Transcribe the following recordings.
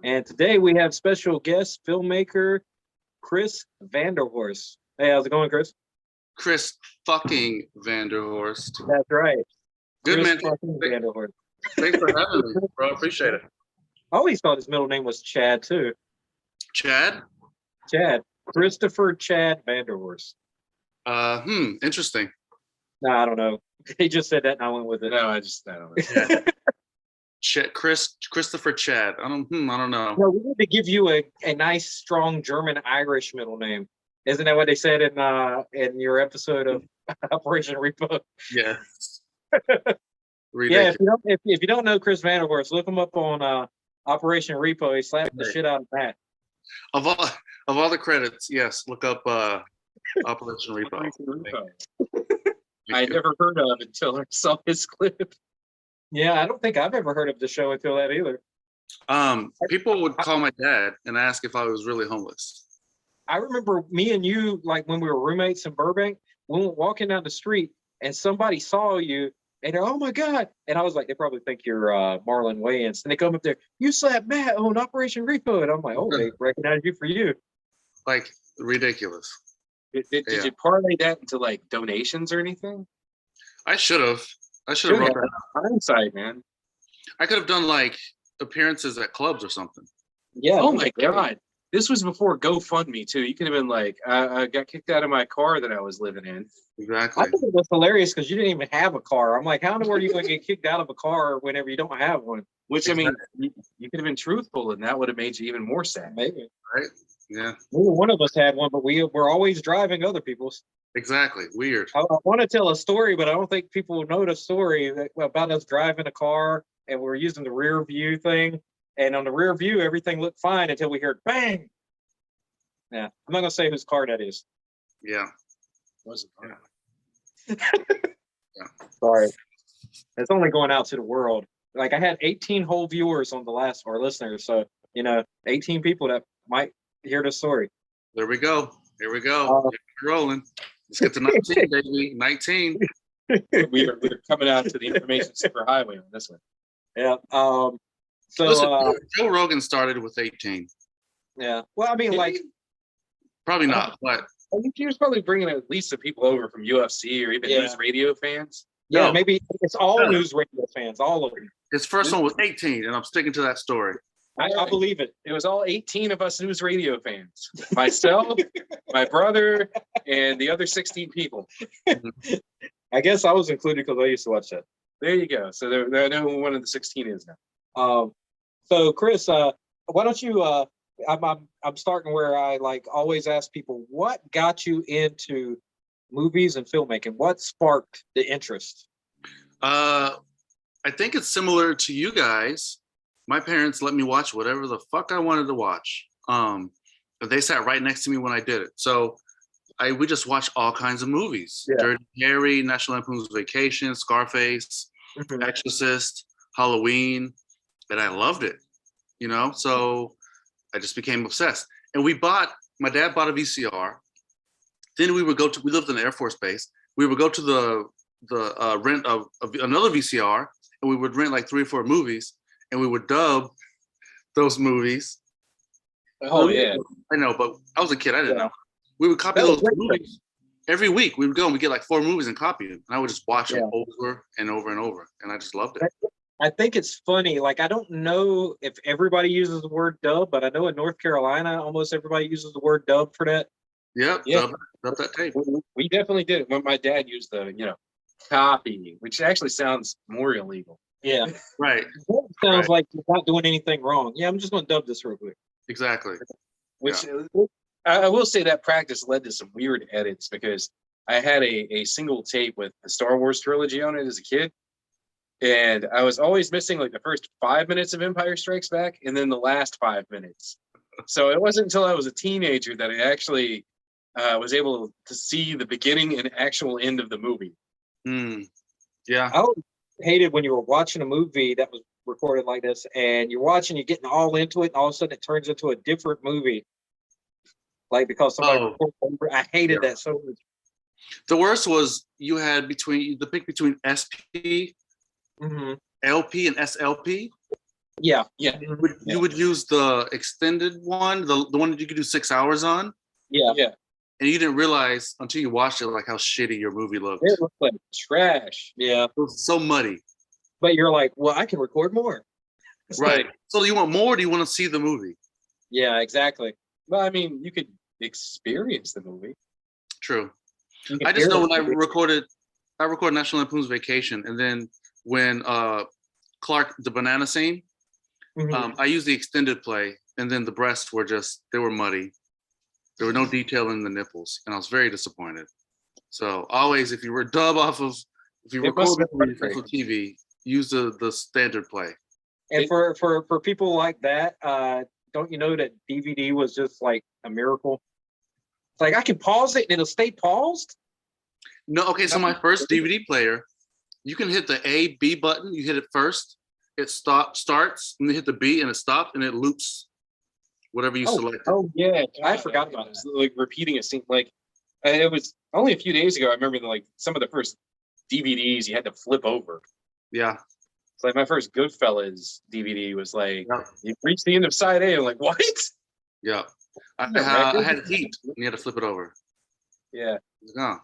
And today we have special guest filmmaker Chris Vanderhorst. Hey, how's it going, Chris? Chris fucking Vanderhorst. That's right. Good Chris man. fucking Vanderhorst. Thanks for having me, bro. Appreciate it. I always thought his middle name was Chad too. Chad? Chad. Christopher Chad Vanderhorst. Interesting. No, I don't know. He just said that and I went with it. No, I don't know. Yeah. Christopher Chad. I don't know. No, we need to give you a nice, strong German Irish middle name. Isn't that what they said in your episode of Operation Repo? Yeah. Yeah, if you don't know Chris Vanderhorst, look him up on Operation Repo. He slapped the shit out of Matt. Of all the credits, yes, look up Operation Repo. I never heard of it until I saw his clip. Yeah, I don't think I've ever heard of the show until that either. People would call my dad and ask if I was really homeless. I remember me and you, like when we were roommates in Burbank, we were walking down the street and somebody saw you and they're, oh my God. And I was like, they probably think you're Marlon Wayans. And they come up there, you slapped Matt on Operation Repo. And I'm like, oh, they recognize you for you. Like, ridiculous. Did you parlay that into like donations or anything? I should have. Wrote that. Hindsight, man. I could have done like appearances at clubs or something. Yeah. Oh my God. This was before GoFundMe too. You could have been like, I got kicked out of my car that I was living in. Exactly. I think it was hilarious because you didn't even have a car. I'm like, how in the world are you going to get kicked out of a car whenever you don't have one? Which, I mean, you could have been truthful and that would have made you even more sad. Maybe. Right? Yeah. Neither one of us had one, but we're always driving other people's. Exactly. Weird. I want to tell a story, but I don't think people know the story about us driving a car and we're using the rear view thing. And on the rear view, everything looked fine until we heard bang. Yeah, I'm not gonna say whose car that is. Yeah. Wasn't fun. Yeah. Sorry. It's only going out to the world. Like I had 18 whole viewers on the last, or listeners. So, 18 people that might hear the story. There we go. Here we go. We're rolling. Let's get to 19, baby. 19. We're coming out to the information superhighway on this one. Yeah. Listen, Joe Rogan started with 18. Yeah. Well, I mean, like, probably not, but I think he was probably bringing at least some people over from UFC or even news radio fans. Yeah, No. maybe it's all news radio fans, all of them. his first one was 18, and I'm sticking to that story. I believe it. It was all 18 of us news radio fans. Myself, my brother, and the other 16 people. I guess I was included because I used to watch that. There you go. So I know who one of the 16 is now. So Chris, why don't you? I'm starting where I like always ask people, what got you into movies and filmmaking? What sparked the interest? I think it's similar to you guys. My parents let me watch whatever the fuck I wanted to watch. They sat right next to me when I did it. So we just watched all kinds of movies. Yeah. Dirty Harry, National Lampoon's Vacation, Scarface, Exorcist, Halloween, and I loved it. So I just became obsessed. And my dad bought a VCR. Then we lived in the Air Force Base. We would go to the rent of another VCR, and we would rent like 3 or 4 movies, and we would dub those movies. Oh, yeah. I know, but I was a kid. I didn't know. We would copy those movies. Every week we would go and we get like 4 movies and copy them. And I would just watch them over and over and over. And I just loved it. I think it's funny. Like, I don't know if everybody uses the word dub, but I know in North Carolina, almost everybody uses the word dub for that. Yep. Yeah. Dub that tape. We definitely did it when my dad used the, copy, which actually sounds more illegal. Yeah. Right. It sounds like you're not doing anything wrong. Yeah, I'm just going to dub this real quick. Exactly. Which I will say that practice led to some weird edits because I had a single tape with the Star Wars trilogy on it as a kid. And I was always missing like the first 5 minutes of Empire Strikes Back and then the last 5 minutes. So it wasn't until I was a teenager that I actually was able to see the beginning and actual end of the movie. Yeah. I always hated when you were watching a movie that was recorded like this and you're getting all into it, and all of a sudden it turns into a different movie. Like because somebody recorded over. I hated that so much. The worst was you had the pick between SP, LP, and SLP. Yeah. You would use the extended one, the one that you could do 6 hours on, Yeah. and you didn't realize until you watched it like how shitty your movie looked. It looks like trash. Yeah. It was so muddy. But you're like, well, I can record more. It's Right. like, So do you want more? Or do you want to see the movie? yeah, exactly. Well, I mean, you could experience the movie. True. You can I just hear know it. when I recorded National Lampoon's Vacation, and then when Clark, the banana scene, Mhm. I used the extended play, and then the breasts they were muddy. There were no detail in the nipples, and I was very disappointed. So always, if you record the movie for TV, use the standard play. And for people like that, don't you know that DVD was just like a miracle? It's like I can pause it and it'll stay paused. No, okay. So my first DVD player, you can hit the A B button. You hit it first. It starts, and you hit the B, and it stops, and it loops whatever you selected. Oh yeah, I forgot about it. Like repeating a scene. Like it was only a few days ago. I remember like some of the first DVDs you had to flip over. Yeah. It's like my first Goodfellas DVD was like you reached the end of side A. I'm like, what? Yeah. I had Heat, and you had to flip it over. Yeah. Oh,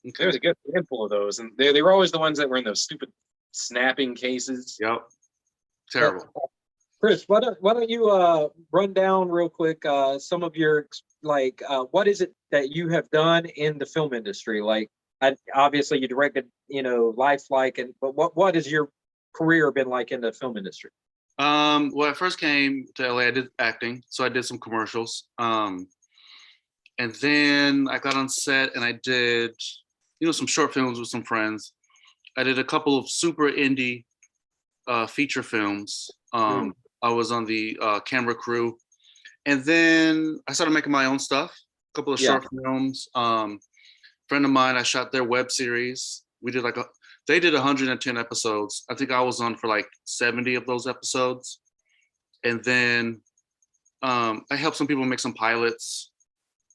okay. There was a good handful of those, and they were always the ones that were in those stupid snapping cases. Yep. Terrible. Chris, why don't you run down real quick some of your what is it that you have done in the film industry? Like, obviously you directed, Lifelike, but what has your career been like in the film industry? When I first came to LA, I did acting, so I did some commercials. And then I got on set and I did, some short films with some friends. I did a couple of super indie feature films. I was on the camera crew, and then I started making my own stuff. A couple of short films. Friend of mine, I shot their web series. We did they did 110 episodes. I think I was on for like 70 of those episodes. And then I helped some people make some pilots.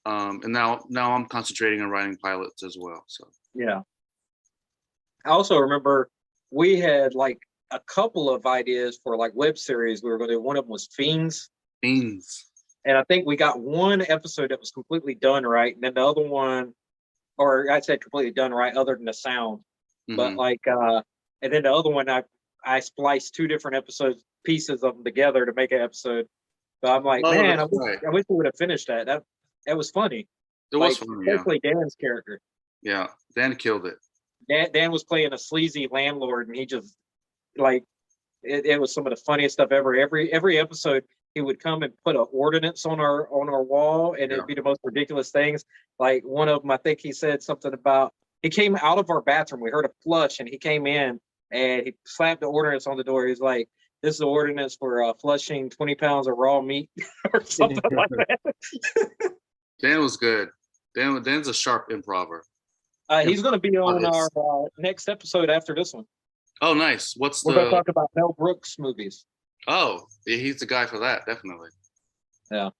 And now I'm concentrating on writing pilots as well. So yeah. I also remember we had like a couple of ideas for like web series we were going to do. One of them was Fiends. And I think we got one episode that was completely done right. And then the other one, or I said completely done right other than the sound. But and then the other one, I spliced two different pieces of them together to make an episode. But I'm like, man, I wish we would have finished that. That was funny. It was funny, especially Dan's character. Yeah, Dan killed it. Dan was playing a sleazy landlord, and he just it was some of the funniest stuff ever. Every episode, he would come and put an ordinance on our wall, and it'd be the most ridiculous things. Like one of them, I think he said something about he came out of our bathroom. We heard a flush, and he came in and he slapped the ordinance on the door. He's like, "This is the ordinance for flushing 20 pounds of raw meat," or something like that. Dan was good. Dan's a sharp improver. He's going to be on our next episode after this one. Oh, nice. We're going to talk about Mel Brooks movies. Oh, he's the guy for that, definitely. Yeah.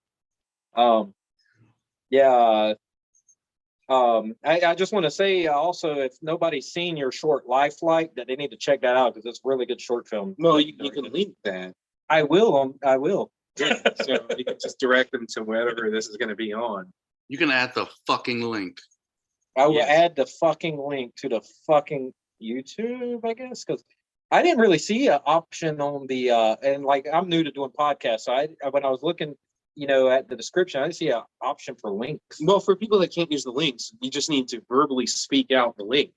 I just want to say also, if nobody's seen your short Lifelike, that they need to check that out because it's a really good short film. Well, you can link that. I will. Yeah, so you can just direct them to wherever this is going to be on. You can add the fucking link. I will add the fucking link to the fucking YouTube, I guess, because I didn't really see an option on the and like I'm new to doing podcasts, so when I was looking, at the description, I didn't see an option for links. Well, for people that can't use the links, you just need to verbally speak out the link.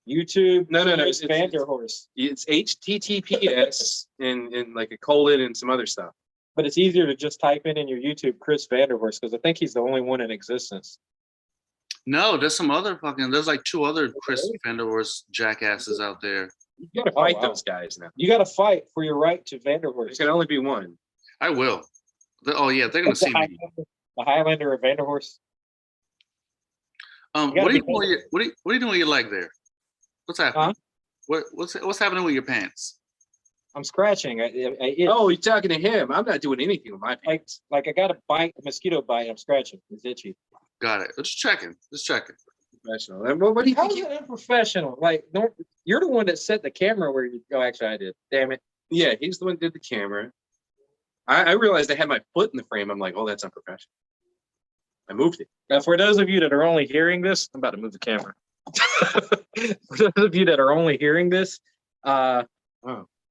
YouTube. No. Chris Vanderhorst. It's HTTPS and like a colon and some other stuff. But it's easier to just type in your YouTube Chris Vanderhorst because I think he's the only one in existence. No, there's like two other Chris Vanderhorst jackasses out there. You gotta fight those guys now. You gotta fight for your right to Vanderhorst. There can only be one. I will. They're gonna see me. The Highlander of Vanderhorst. What are you doing with your leg there? What's happening? Huh? What's happening with your pants? I'm scratching. Oh, you're talking to him. I'm not doing anything with my pants. Like I got a mosquito bite. I'm scratching. It's itchy. Got it. Just checking. Professional. What do you think? How is it unprofessional? Like, you're the one that set the camera where you go. Actually, I did. Damn it. Yeah, he's the one who did the camera. I realized I had my foot in the frame. I'm like, oh, that's unprofessional. I moved it. Now, for those of you that are only hearing this, I'm about to move the camera. For those of you that are only hearing this, yeah,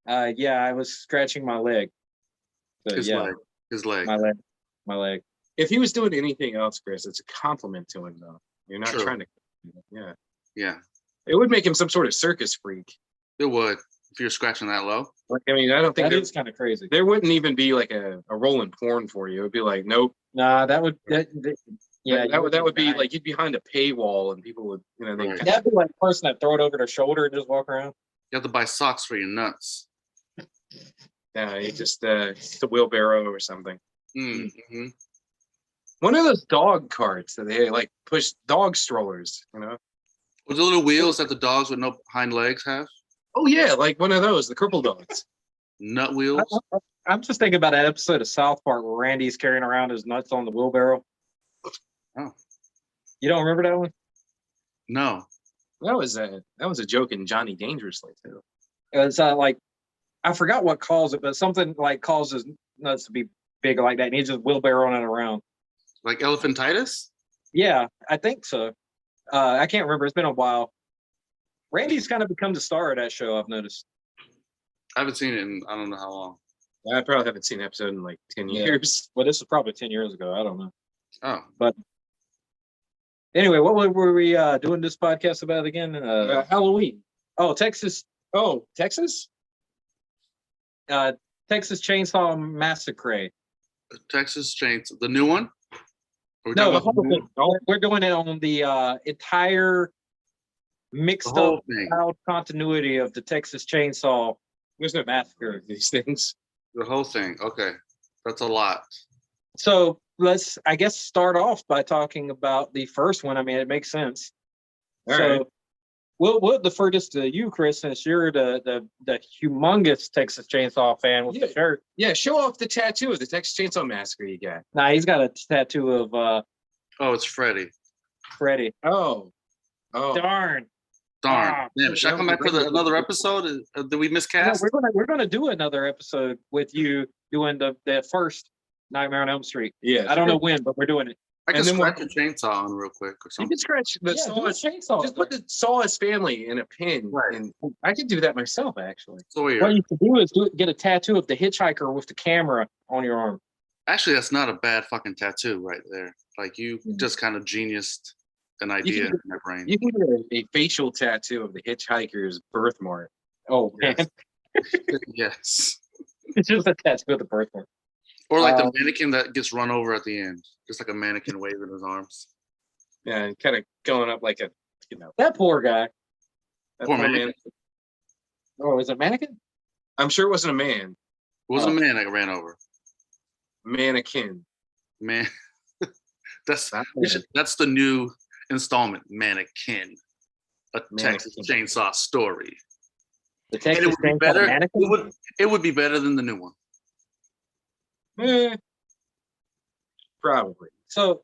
I was scratching my leg. So, His leg. His leg. My leg. If he was doing anything else, Chris, it's a compliment to him, though. You're not trying to. Yeah. Yeah. It would make him some sort of circus freak. It would if you're scratching that low. Like, I mean, I don't think That is kind of crazy. there wouldn't even be like a rolling porn for you. It would be like, nope. Nah, that would be like you'd be behind a paywall and people would, Right. that'd be like a person that throw it over their shoulder and just walk around. You have to buy socks for your nuts. you just it's a wheelbarrow or something. Mm-hmm. One of those dog carts that they like push dog strollers, With the little wheels that the dogs with no hind legs have. Oh yeah, like one of those, the cripple dogs. Nut wheels. I'm just thinking about that episode of South Park where Randy's carrying around his nuts on the wheelbarrow. Oh. You don't remember that one? No. That was a joke in Johnny Dangerously too. It's like, I forgot what caused it, but something like causes nuts to be big like that, and he's just wheelbarrowing it around. Like elephantitis? Yeah, I think so. I can't remember. It's been a while. Randy's kind of become the star of that show, I've noticed. I haven't seen it in I don't know how long. I probably haven't seen an episode in like 10 years. Well, this is probably 10 years ago. I don't know. Oh. But anyway, what were we doing this podcast about again? Halloween. Oh, Texas. Oh, Texas? Texas Chainsaw Massacre. Texas Chainsaw, the new one? Are we No, the talking whole about thing. We're doing it on the entire mixed the whole up thing? loud continuity of the Texas Chainsaw There's no Massacre. of these things. The whole thing. Okay. That's a lot. So let's, I guess, start off by talking about the first one. I mean, it makes sense. All so right. we'll defer this to you, Chris, since you're the humongous Texas Chainsaw fan with the shirt. Yeah, show off the tattoo of the Texas Chainsaw Massacre you got. Nah, he's got a tattoo of Oh, it's Freddy. Freddy. Oh. Darn. Darn. Damn, should I come back for another episode? Did we No, miscast? we're gonna do another episode with you doing the first Nightmare on Elm Street. Yeah. I don't know when, but we're doing it. I can and then scratch a chainsaw on real quick or You something. can scratch the Yeah, do a Saw's chainsaw. Just put the Saw's family in a pin. Right. And I could do that myself, actually. So weird. What you can do is get a tattoo of the hitchhiker with the camera on your arm. Actually, that's not a bad fucking tattoo right there. Like you just kind of geniused an idea in my brain. You can get a facial tattoo of the hitchhiker's birthmark. Oh man, Yes. it's just a tattoo of the birthmark. Or like the mannequin that gets run over at the end. Just like a mannequin waving his arms. Yeah, and kind of going up like a, That poor guy. that Poor poor man. Oh, is it mannequin? I'm sure it wasn't a man. It was a man that ran over. Mannequin. Man. that's Not that's the new installment, Mannequin. A Mannequin. Texas Chainsaw story. The And Texas it would be Chainsaw better. Mannequin? It would be better than the new one. Probably. So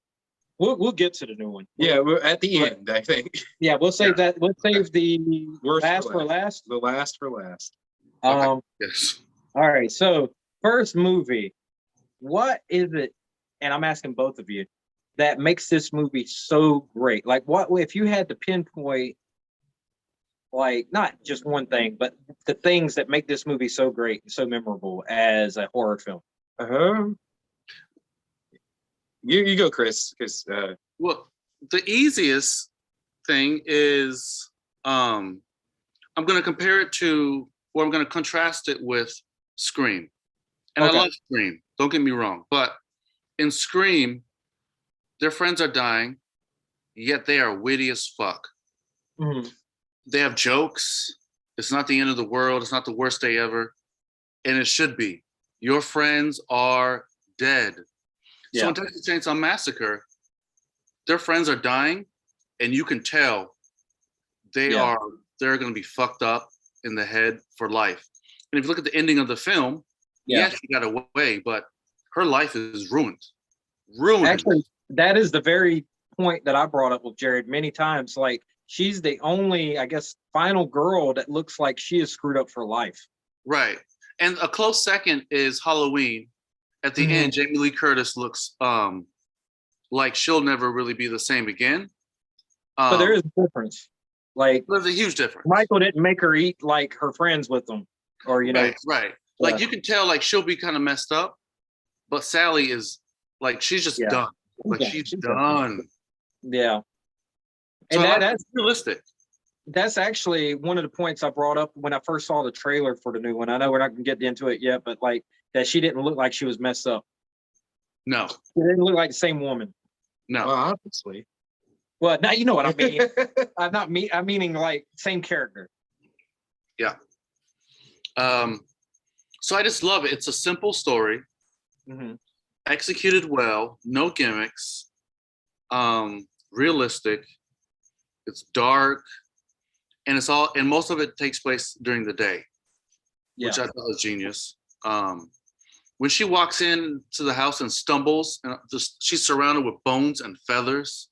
we'll get to the new one. Yeah, we're at the end, I think. Yeah, we'll save that. We'll save the Worst last for last. The last for last. Yes. All right. So first movie, what is it? And I'm asking both of you, that makes this movie so great. Like, what if you had to pinpoint, like, not just one thing, but the things that make this movie so great and so memorable as a horror film? You go, Chris, because Well, the easiest thing is I'm going to compare it to, or I'm going to contrast it with Scream. And Okay. I love Scream, don't get me wrong. But in Scream, their friends are dying, yet they are witty as fuck. Mhm. They have jokes. It's not the end of the world. It's not the worst day ever. And it should be. Your friends are dead. So Yeah. in Texas Chainsaw Massacre, their friends are dying, and you can tell they're going to be fucked up in the head for life. And if you look at the ending of the film, yes, she got away, but her life is ruined. Ruined. Actually, that is the very point that I brought up with Jared many times. Like, she's the only, I guess, final girl that looks like she is screwed up for life. Right. And a close second is Halloween. At the end, Jamie Lee Curtis looks like she'll never really be the same again. But there is a difference. Like, there's a huge difference. Michael didn't make her eat like her friends with them, or right. Like you can tell, like she'll be kind of messed up, but Sally is like she's just done. Like she's done. Yeah, So and that's realistic. That's actually one of the points I brought up when I first saw the trailer for the new one. I know we're not gonna get into it yet, but like that she didn't look like she was messed up. No, she didn't look like the same woman. No, well, obviously. Well, now you know what I mean. I'm meaning like same character. Yeah. So I just love it. It's a simple story, executed well, no gimmicks, realistic. It's dark, and most of it takes place during the day, which I thought was genius. When she walks into the house and stumbles, and she's surrounded with bones and feathers.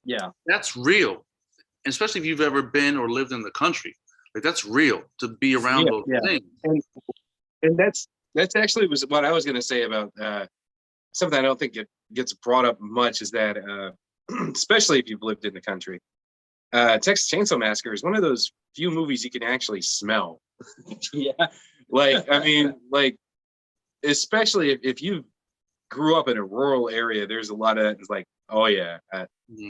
Yeah, that's real, especially if you've ever been or lived in the country. Like that's real to be around those things. And that's actually was what I was going to say about something I don't think it gets brought up much is that especially if you've lived in the country, Texas Chainsaw Massacre is one of those few movies you can actually smell. Yeah, like I mean, like especially if you grew up in a rural area, there's a lot of it's like, oh yeah,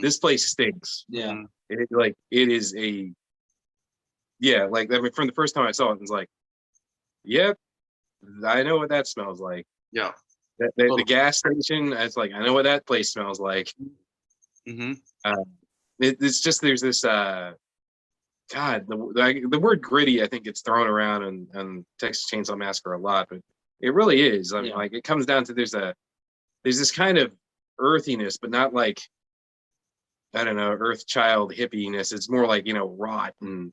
this place stinks. Yeah, it is a like I mean, from the first time I saw it, it was like, yep, I know what that smells like. Yeah, the gas station. It's like I know what that place smells like. It's just there's this God, the word gritty I think gets thrown around on Texas Chainsaw Massacre a lot, but it really is. I mean, like it comes down to there's this kind of earthiness, but not like I don't know, earth child hippiness. It's more like rot and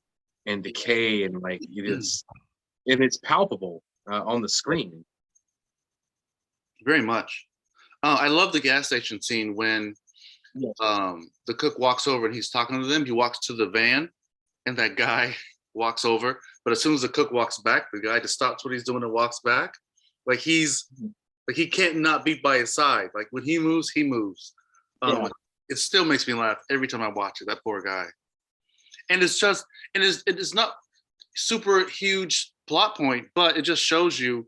decay and like it is, and it's palpable on the screen. Very much. I love the gas station scene when the cook walks over and he's talking to them. He walks to the van, and that guy walks over. But as soon as the cook walks back, the guy just stops what he's doing and walks back. Like he can't not be by his side. Like when he moves, he moves. It still makes me laugh every time I watch it. That poor guy. And it is not super huge plot point, but it just shows you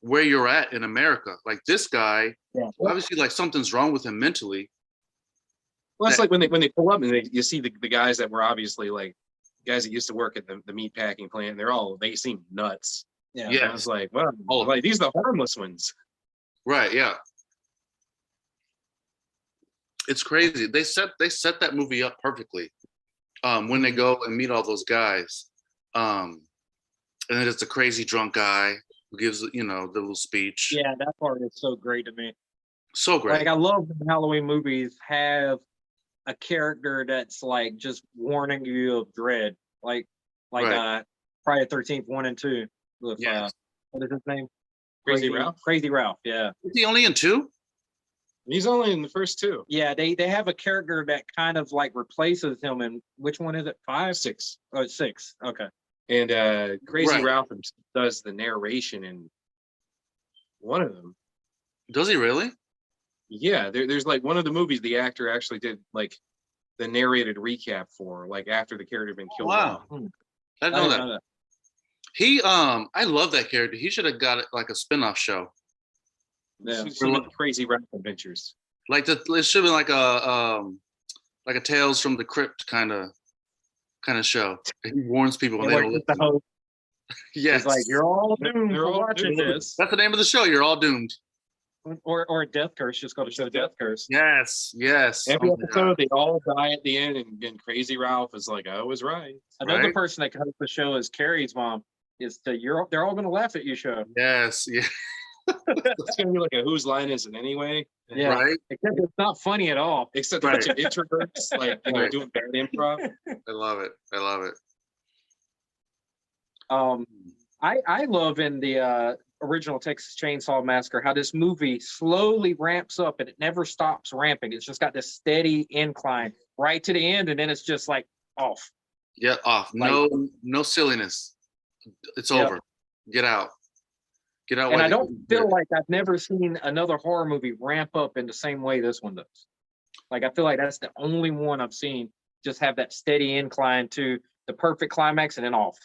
where you're at in America. Like this guy, obviously, like something's wrong with him mentally. Well, it's like when they pull up and you see the guys that were obviously like guys that used to work at the meat packing plant. They seem nuts. Yeah. I was like, well, like these are the harmless ones. Right. Yeah. It's crazy. They set that movie up perfectly. When they go and meet all those guys, and then it's a crazy drunk guy who gives the little speech. Yeah, that part is so great to me. So great. Like I love when Halloween movies have a character that's like just warning you of dread, like Friday the 13th 1 and 2 with what is his name? Crazy Ralph. Crazy Ralph. Yeah. Is he only in 2? He's only in the first 2. Yeah, they have a character that kind of like replaces him in which one is it? 5? 6. Oh, 6. Okay. And Crazy Ralph does the narration in one of them. Does he really? Yeah, there's like one of the movies the actor actually did like the narrated recap for, like after the character had been killed. Wow. I didn't know that. He I love that character. He should have got it like a spin-off show. Yeah, Crazy Ralph Adventures. Like it should have been like a Tales from the Crypt kind of show. He warns people when they don't listen. Yes. It's like you're all doomed for watching this. That's the name of the show. You're all doomed. Or a death curse, just go to show death curse. Yes. Every episode they all die at the end, and Crazy Ralph is like, I was right. Another person that hosts the show is Carrie's mom. They're all gonna laugh at you show. Yes, yeah. It's gonna be like a whose line is it anyway? Yeah, right. Except it's not funny at all. Except a bunch of introverts like doing bad improv. I love it. I love in the original Texas Chainsaw Massacre how this movie slowly ramps up and it never stops ramping. It's just got this steady incline right to the end, and then it's just like off. Yeah, off. No silliness. It's over. Get out. Get out. And while I the don't heat's feel good. like I've never seen another horror movie ramp up in the same way this one does. Like, I feel like that's the only one I've seen just have that steady incline to the perfect climax and then off.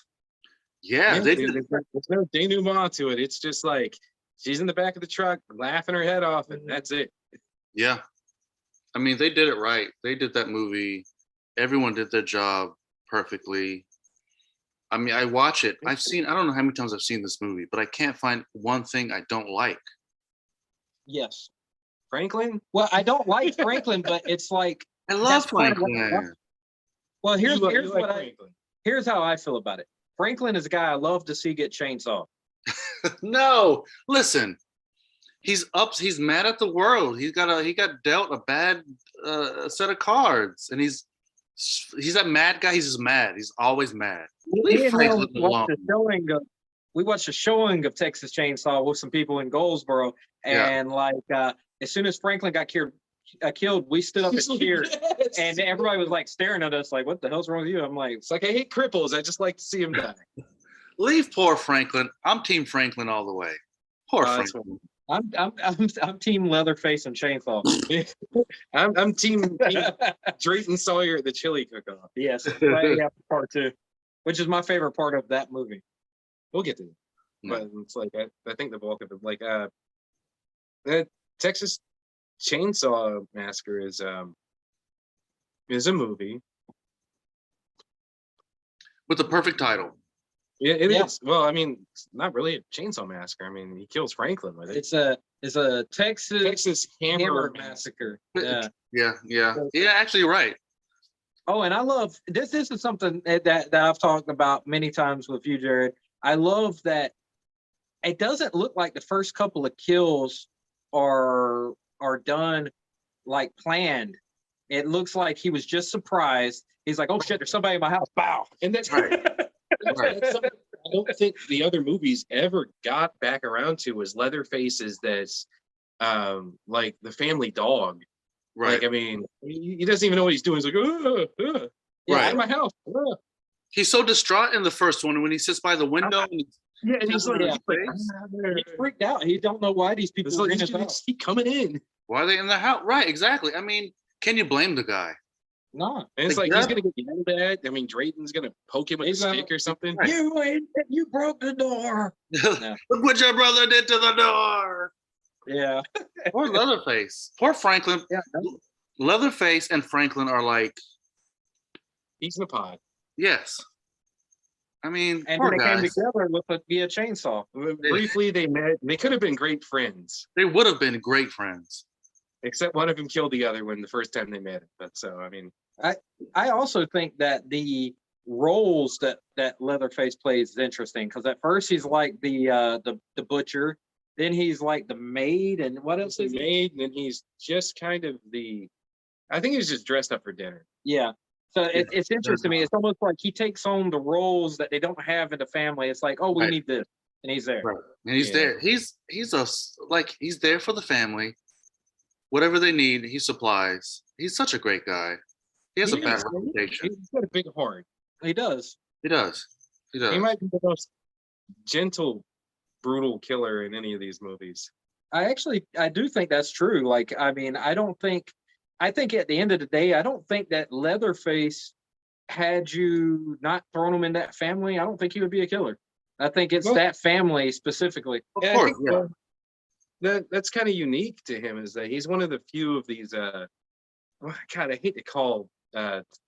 Yeah, they did. There's no denouement to it. It's just like she's in the back of the truck laughing her head off, and that's it. Yeah. I mean, they did it right. They did that movie. Everyone did their job perfectly. I mean, I watch it. I don't know how many times I've seen this movie, but I can't find one thing I don't like. Yes. Franklin? Well, I don't like Franklin, but it's like I love that's part of what I Franklin. love. Well, here's You here's like what Franklin. here's how I feel about it. Franklin is a guy I love to see get chainsawed. No, listen. He's mad at the world. He got dealt a bad set of cards, and he's that mad guy. He's just mad. He's always mad. Me Leave and Franklin him alone. we watched a showing of Texas Chainsaw with some people in Goldsboro, and as soon as Franklin got killed, we stood up and cheered, Yes. and everybody was like staring at us, like, "What the hell's wrong with you?" I'm like, It's like I hate cripples. I just like to see him die. Leave poor Franklin. I'm Team Franklin all the way. Poor That's Franklin. I'm Team Leatherface and Chainsaw. I'm team Drayton Sawyer at the chili cook-off. Yes, right, yeah, part 2, which is my favorite part of that movie. We'll get to it. But it's like I think the bulk of it, like the Texas Chainsaw Massacre is a movie. With the perfect title. It is. Well, I mean, it's not really a chainsaw massacre. I mean, he kills Franklin with it. It's a Texas Hammer Massacre. Yeah. Yeah. Yeah, actually, you're right. Oh, and I love this. This is something that I've talked about many times with you, Jared. I love that it doesn't look like the first couple of kills are done like planned. It looks like he was just surprised. He's like, "Oh shit, there's somebody in my house!" Bow. And that's Right. Right. that's something I don't think the other movies ever got back around to was Leatherface's that's like the family dog. Right. Like, I mean, he doesn't even know what he's doing. He's like, Yeah, Right. out of my house. He's so distraught in the first one when he sits by the window. And Yeah, and he's like, Yeah. he's He freaked out. He don't know why these people are in his house. keep coming in. why are they in the house? Right, exactly. I mean, can you blame the guy? No, And it's Like, like he's yeah. gonna get yelled at. I mean, Drayton's gonna poke him with a He's gonna- stick or something. Right. you broke the door. Look what your brother did to the door. Yeah, Poor Leatherface. Poor Franklin. yeah. Leatherface and Franklin are like, He's in a pod. yes. I mean, And poor they came guys. together via chainsaw. Briefly, they met. They could have been great friends, They would have been great friends. except one of them killed the other one the first time they met. But so, I mean, I also think that the roles that Leatherface plays is interesting because at first he's like the butcher, then he's like the maid, and what else he's is the he? maid, and then he's just kind of the. I think he's just dressed up for dinner. Yeah. So it's interesting to me. It's almost like he takes on the roles that they don't have in the family. It's like, oh, we Right. need this, and he's there. Right. And he's Yeah. there. He's he's there for the family. Whatever they need, he supplies. He's such a great guy. He has a bad reputation. He's got a big heart. He does. He does. He does. He might be the most gentle, brutal killer in any of these movies. I do think that's true. Like, I mean, I think at the end of the day, I don't think that Leatherface, had you not thrown him in that family, I don't think he would be a killer. I think it's Well- that family specifically. Of Yeah, I course, think, yeah. that's kind of unique to him is that he's one of the few of these. Well, God, I hate to call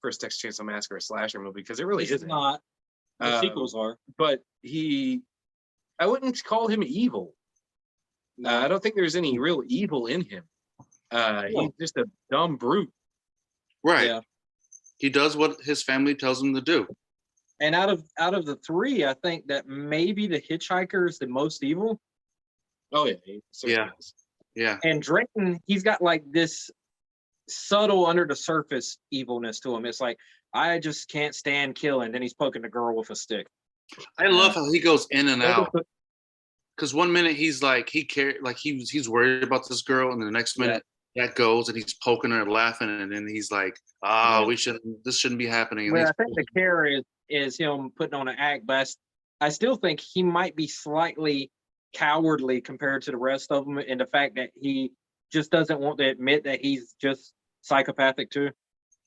first Texas Chainsaw Massacre a slasher movie because it really It's isn't. not. The Um, sequels are. But I wouldn't call him evil. I don't think there's any real evil in him. He's just a dumb brute. Right. Yeah. He does what his family tells him to do. And out of the three, I think that maybe the hitchhiker is the most evil. Oh yeah, he certainly Yeah. is. Yeah. And Drayton, he's got like this subtle under the surface evilness to him. It's like, I just can't stand killing. Then he's poking the girl with a stick. I love how he goes in and out. Because one minute he's like he's worried about this girl, and the next minute that goes and he's poking her and laughing, and then he's like, this shouldn't be happening. And Well, he's- I think the care is him putting on an act, but I still think he might be slightly cowardly compared to the rest of them, and the fact that he just doesn't want to admit that he's just psychopathic too.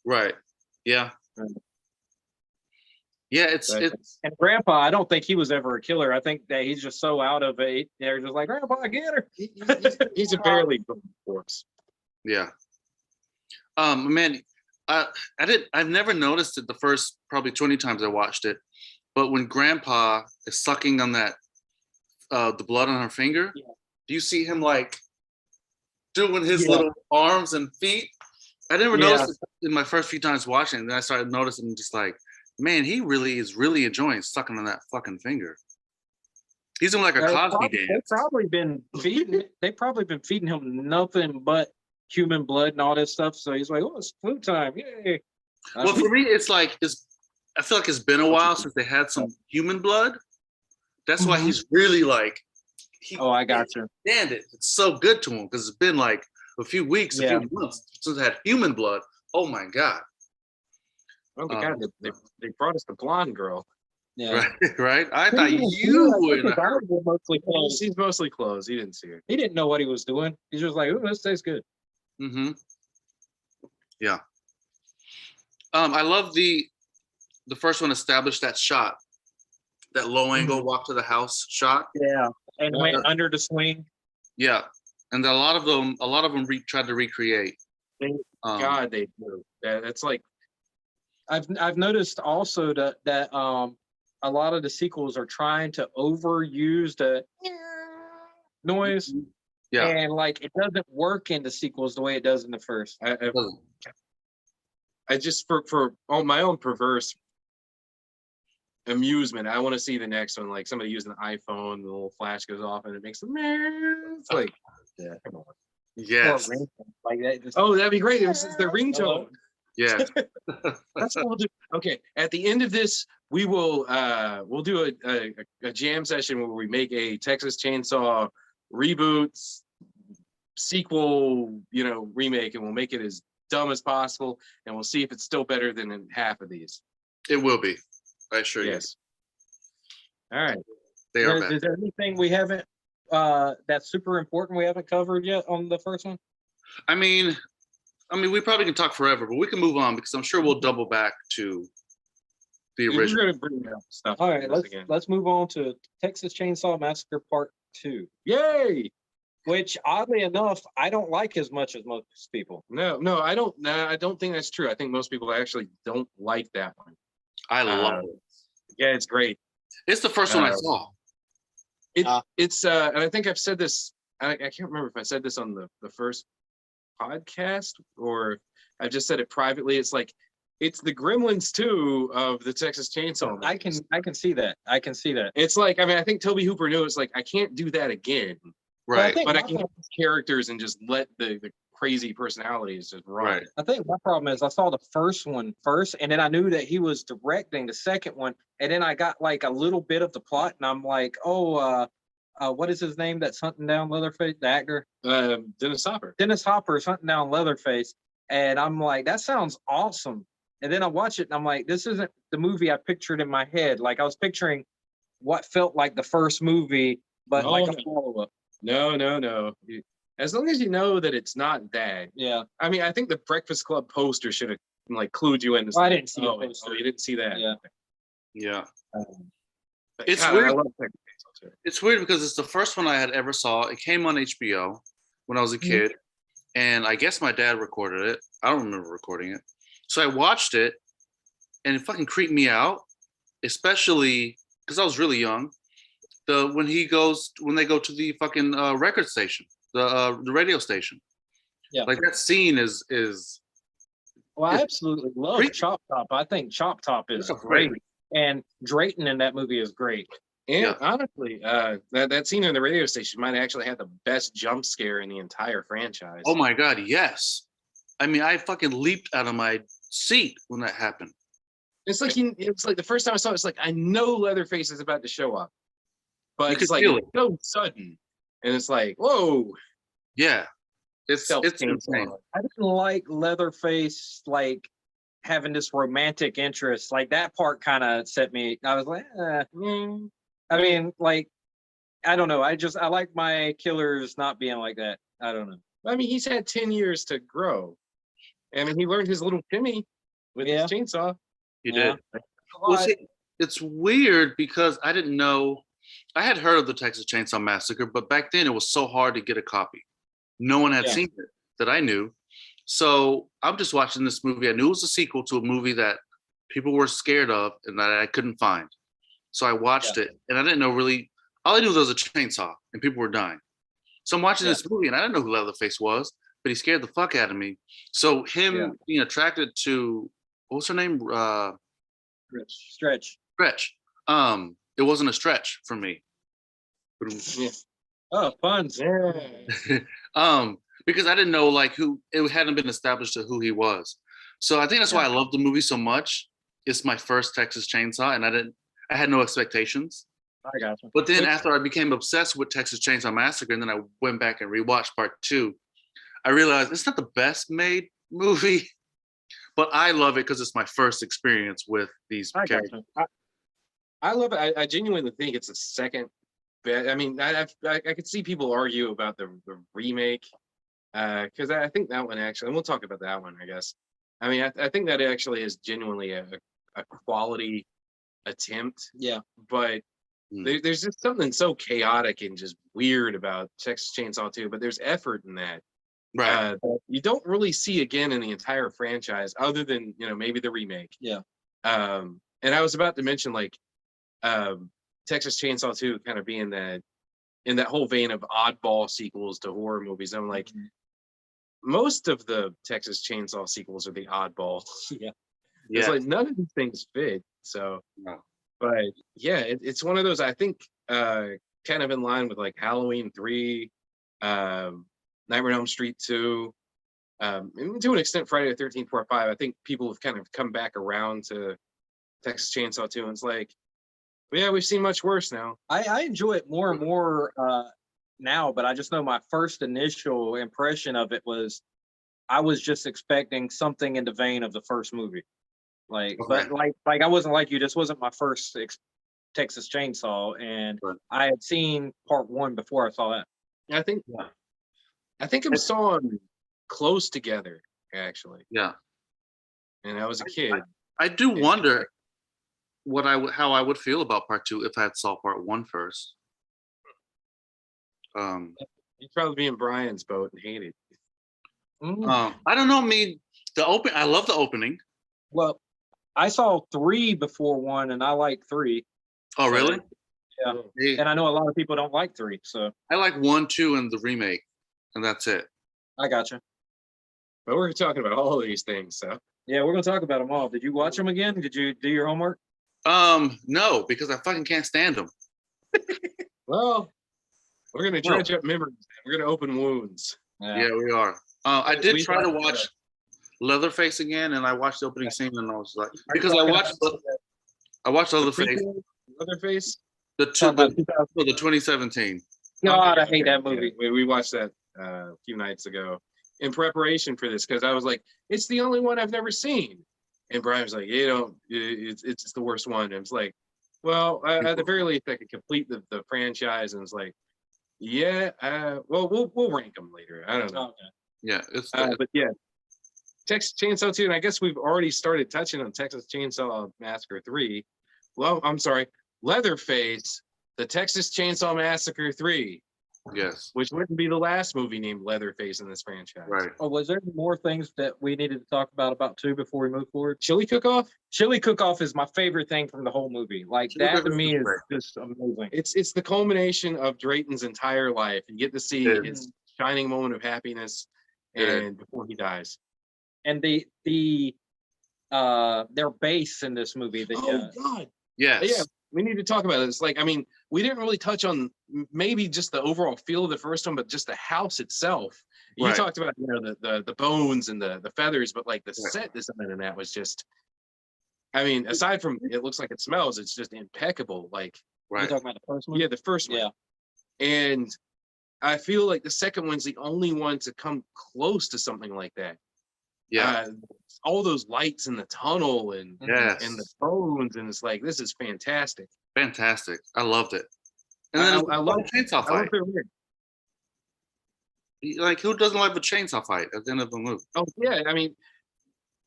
Right. Yeah. Yeah, it's and Grandpa, I don't think he was ever a killer. I think that he's just so out of it. They're just like, Grandpa, get her. He's a barely corpse. yeah. Man, I've never noticed it the first probably 20 times I watched it, but when Grandpa is sucking on that the blood on her finger, do you see him like doing his little arms and feet? I never noticed it in my first few times watching it, and then I started noticing just like, man, he really is really enjoying sucking on that fucking finger. He's doing like a Cosby dance. They've probably been feeding him nothing but human blood and all this stuff. So he's like, oh, it's food time. Yay. Well, for me, I feel like it's been a while since they had some human blood. That's why he's really like, I got you. Damn it. It's so good to him because it's been like a few weeks, a few months since they had human blood. Oh my God. Oh my God, they brought us the blonde girl. Yeah. Right. I thought you would. She's mostly clothes. He didn't see her. He didn't know what he was doing. He's just like, "Ooh, this tastes good." Mm-hmm. Yeah. I love the first one established that shot, that low angle walk to the house shot. Yeah, and went under the swing. Yeah, and a lot of them tried to recreate. God, they do. That's like. I've noticed also that a lot of the sequels are trying to overuse the noise. Yeah. And like it doesn't work in the sequels the way it does in the first. I just for my own perverse amusement, I want to see the next one, like somebody using an iPhone, the little flash goes off and it makes it's like, yeah, come on. Yes. Like that. That'd be great. It's the ringtone. Yeah. That's what we'll do. Okay. At the end of this, we will we'll do a jam session where we make a Texas Chainsaw reboots, sequel, remake, and we'll make it as dumb as possible, and we'll see if it's still better than half of these. It will be. I assure you. Yes. All right. They are bad. Is there anything we haven't that's super important we haven't covered yet on the first one? I mean, we probably can talk forever, but we can move on because I'm sure we'll double back to the original. We're gonna bring up stuff. All right, let's move on to Texas Chainsaw Massacre Part 2. Yay! Which, oddly enough, I don't like as much as most people. No, I don't think that's true. I think most people actually don't like that one. I love it. Yeah, it's great. It's the first one I saw. It's and I think I've said this. I can't remember if I said this on the first podcast or I just said it privately. It's like it's the Gremlins 2 of the Texas Chainsaw. I can see that. I can see that. It's like, I think Tobe Hooper knew it's like I can't do that again. Right. But I can get characters and just let the crazy personalities just run. Right. I think my problem is I saw the first one first, and then I knew that he was directing the second one, and then I got like a little bit of the plot, and I'm like, what is his name that's hunting down Leatherface, the actor? Dennis Hopper. Dennis Hopper is hunting down Leatherface, and I'm like, that sounds awesome. And then I watch it, and I'm like, this isn't the movie I pictured in my head. Like I was picturing what felt like the first movie, but like a follow-up. No. As long as you know that it's not that. Yeah. I mean, I think the Breakfast Club poster should have like clued you in. I didn't see it. So you didn't see that. Yeah. Yeah. It's God, weird. I love it's weird because it's the first one I had ever saw. It came on HBO when I was a kid, and I guess my dad recorded it. I don't remember recording it. So I watched it, and it fucking creeped me out, especially because I was really young. When they go to the fucking record station, the radio station. Yeah. Like that scene is. Well, I absolutely love Chop Top. I think Chop Top is great, and Drayton in that movie is great. And honestly, that scene in the radio station might actually have the best jump scare in the entire franchise. Oh my God, yes. I mean, I fucking leaped out of my seat when that happened. It's like the first time I saw it, it's like I know Leatherface is about to show up. But it's like it's so sudden. And it's like, whoa. Yeah. It's insane. I didn't like Leatherface like having this romantic interest. Like that part kind of set me. I was like, I mean, like I don't know. I like my killers not being like that. I don't know. I mean, he's had 10 years to grow. I mean, he learned his little shimmy with his chainsaw. He Yeah. did. Well, see, it's weird because I didn't know. I had heard of the Texas Chainsaw Massacre, but back then it was so hard to get a copy. No one had seen it that I knew. So I'm just watching this movie. I knew it was a sequel to a movie that people were scared of and that I couldn't find. So I watched it, and I didn't know really. All I knew there was a chainsaw and people were dying. So I'm watching this movie, and I didn't know who Leatherface was, but he scared the fuck out of me. So him being attracted to, what was her name? Stretch. Stretch. It wasn't a stretch for me. Oh, puns. Because I didn't know like who, it hadn't been established to who he was. So I think that's why I love the movie so much. It's my first Texas Chainsaw, and I had no expectations. I got you. But then after I became obsessed with Texas Chainsaw Massacre, and then I went back and rewatched part 2, I realized it's not the best made movie, but I love it because it's my first experience with these characters. I love it. I genuinely think it's the second best. I mean, I could see people argue about the remake, because I think that one actually, and we'll talk about that one, I guess. I mean, I think that actually is genuinely a quality attempt. Yeah. But there's just something so chaotic and just weird about Texas Chainsaw 2, but there's effort in that. Right. You don't really see again in the entire franchise, other than maybe the remake. Yeah. And I was about to mention like Texas Chainsaw 2 kind of being that in that whole vein of oddball sequels to horror movies. I'm like, most of the Texas Chainsaw sequels are the oddball. It's like none of these things fit. So, but yeah, it's one of those, I think, kind of in line with like Halloween 3, Nightmare on Elm Street 2, and to an extent Friday the 13th Part 5. I think people have kind of come back around to Texas Chainsaw 2, and it's like, yeah, we've seen much worse now. I enjoy it more and more now, but I just know my first initial impression of it was I was just expecting something in the vein of the first movie. But I wasn't like you. This wasn't my first Texas Chainsaw, and I had seen part 1 before I saw that. I think I saw them close together, actually. Yeah. And I was a kid. I do wonder how I would feel about part 2 if I had saw part 1 first. You'd probably be in Bryan's boat and hate it. I don't know. I mean, I love the opening. Well, I saw 3 before 1, and I like 3. Oh, really? Yeah. And I know a lot of people don't like 3, so I like 1, 2, and the remake, and that's it. I gotcha. But we're talking about all of these things, so yeah, we're gonna talk about them all. Did you watch them again? Did you do your homework? No, because I fucking can't stand them. Well, we're gonna dredge up memories. We're gonna open wounds. Yeah, we are. I did try to watch Leatherface again, and I watched the opening scene, and I was like, because I watched Leatherface. Leatherface. The 2017. God, I hate that movie. We watched that a few nights ago in preparation for this, because I was like, it's the only one I've never seen. And Bryan was like, it's the worst one. And it's like, well, at the very least, I could complete the franchise. And it's like, well, we'll rank them later. I don't know. Okay. Yeah, but yeah, Texas Chainsaw 2, and I guess we've already started touching on Texas Chainsaw Massacre 3. Well, I'm sorry, Leatherface, the Texas Chainsaw Massacre 3. Yes. Which wouldn't be the last movie named Leatherface in this franchise. Right. Oh, was there more things that we needed to talk about 2 before we move forward? Chili cook-off? Chili cook-off is my favorite thing from the whole movie. Like, that to me is just amazing. It's the culmination of Drayton's entire life. You get to see his shining moment of happiness and before he dies. And their base in this movie. God. Yes. Yeah. We need to talk about this. Like, I mean, we didn't really touch on maybe just the overall feel of the first one, but just the house itself. You talked about, the bones and the feathers, but like the set design in that was just, I mean, aside from it looks like it smells, it's just impeccable. Like, you talking about the first one? Yeah, the first one. Yeah. And I feel like the second one's the only one to come close to something like that. Yeah. All those lights in the tunnel and the bones, and it's like, this is fantastic. Fantastic. I loved it. And then I love chainsaw I love fight. their lyrics. Like, who doesn't like a chainsaw fight at the end of the movie? Oh yeah, I mean,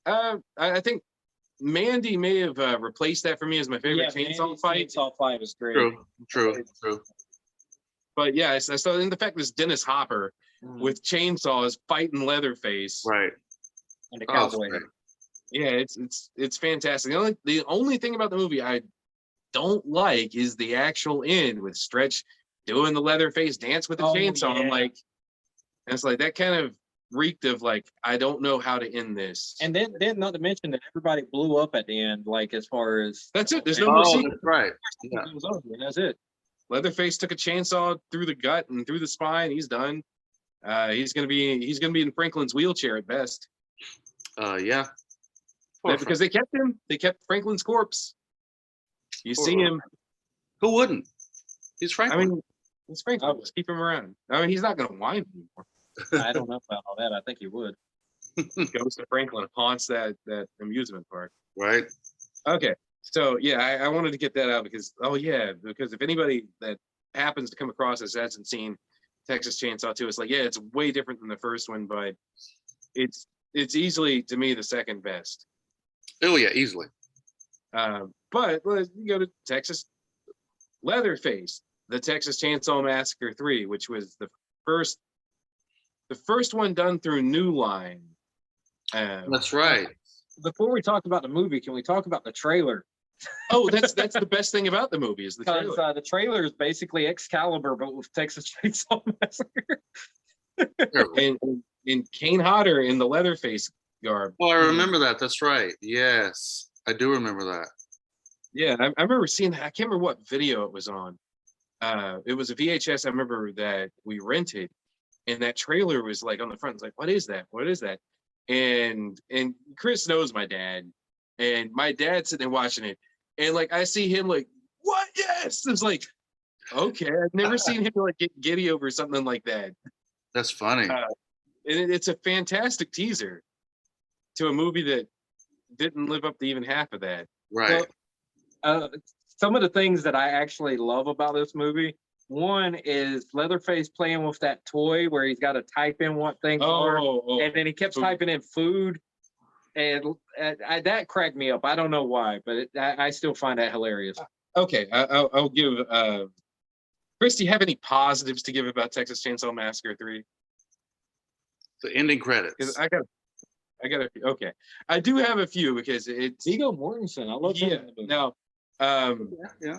I think Mandy may have replaced that for me as my favorite chainsaw fight. Chainsaw fight is great. True. But yeah, I saw in the fact this Dennis Hopper with chainsaws fighting Leatherface. Right. And the Oh, cowboy. great. Yeah, it's fantastic. The only thing about the movie I don't like is the actual end with Stretch doing the Leatherface dance with the chainsaw. I'm Yeah. like, and it's like that kind of reeked of like, I don't know how to end this. And then not to mention that everybody blew up at the end, like as far as That's it. There's no more sequel. That's right. Yeah. It was over, and that's it. Leatherface took a chainsaw through the gut and through the spine. He's done. He's gonna be in Franklin's wheelchair at best. Yeah. Poor Because they kept him. They kept Franklin's corpse. You Poor see him. Who wouldn't? He's I Franklin. mean, it's Franklin. Just keep him around. I mean, he's not gonna whine anymore. I don't know about all that. I think he would. Goes to Franklin, haunts that amusement park. Right. Okay, so yeah, I wanted to get that out because if anybody that happens to come across this hasn't seen Texas Chainsaw 2, it's like, yeah, it's way different than the first one, but it's easily to me the second best. Oh yeah, easily. But you go to Texas Leatherface, the Texas Chainsaw Massacre 3, which was the first one done through New Line. That's right. Before we talk about the movie, can we talk about the trailer? Oh, that's the best thing about the movie is the Because trailer. the trailer is basically Excalibur, but with Texas Chainsaw Massacre. and Kane Hodder in the Leatherface garb. Oh, I remember that. That's right. Yes, I do remember that. Yeah, I remember seeing that. I can't remember what video it was on. It was a VHS. I remember that we rented, and that trailer was like on the front. It's like, what is that? What is that? And Chris knows my dad, and my dad's sitting there watching it, and like I see him like, what? Yes, it's like, okay, I've never seen him like get giddy over something like that. That's funny. And it's a fantastic teaser to a movie that didn't live up to even half of that. Right. Well, some of the things that I actually love about this movie, one is Leatherface playing with that toy where he's got to type in what things are, and then he kept typing in food, and that cracked me up. I don't know why, but I still find that hilarious. Okay, I'll give. Chris, do you have any positives to give about Texas Chainsaw Massacre 3? The ending credits. Because I got a few. Okay, I do have a few because it's Viggo Mortensen. I love him. Now, Yeah.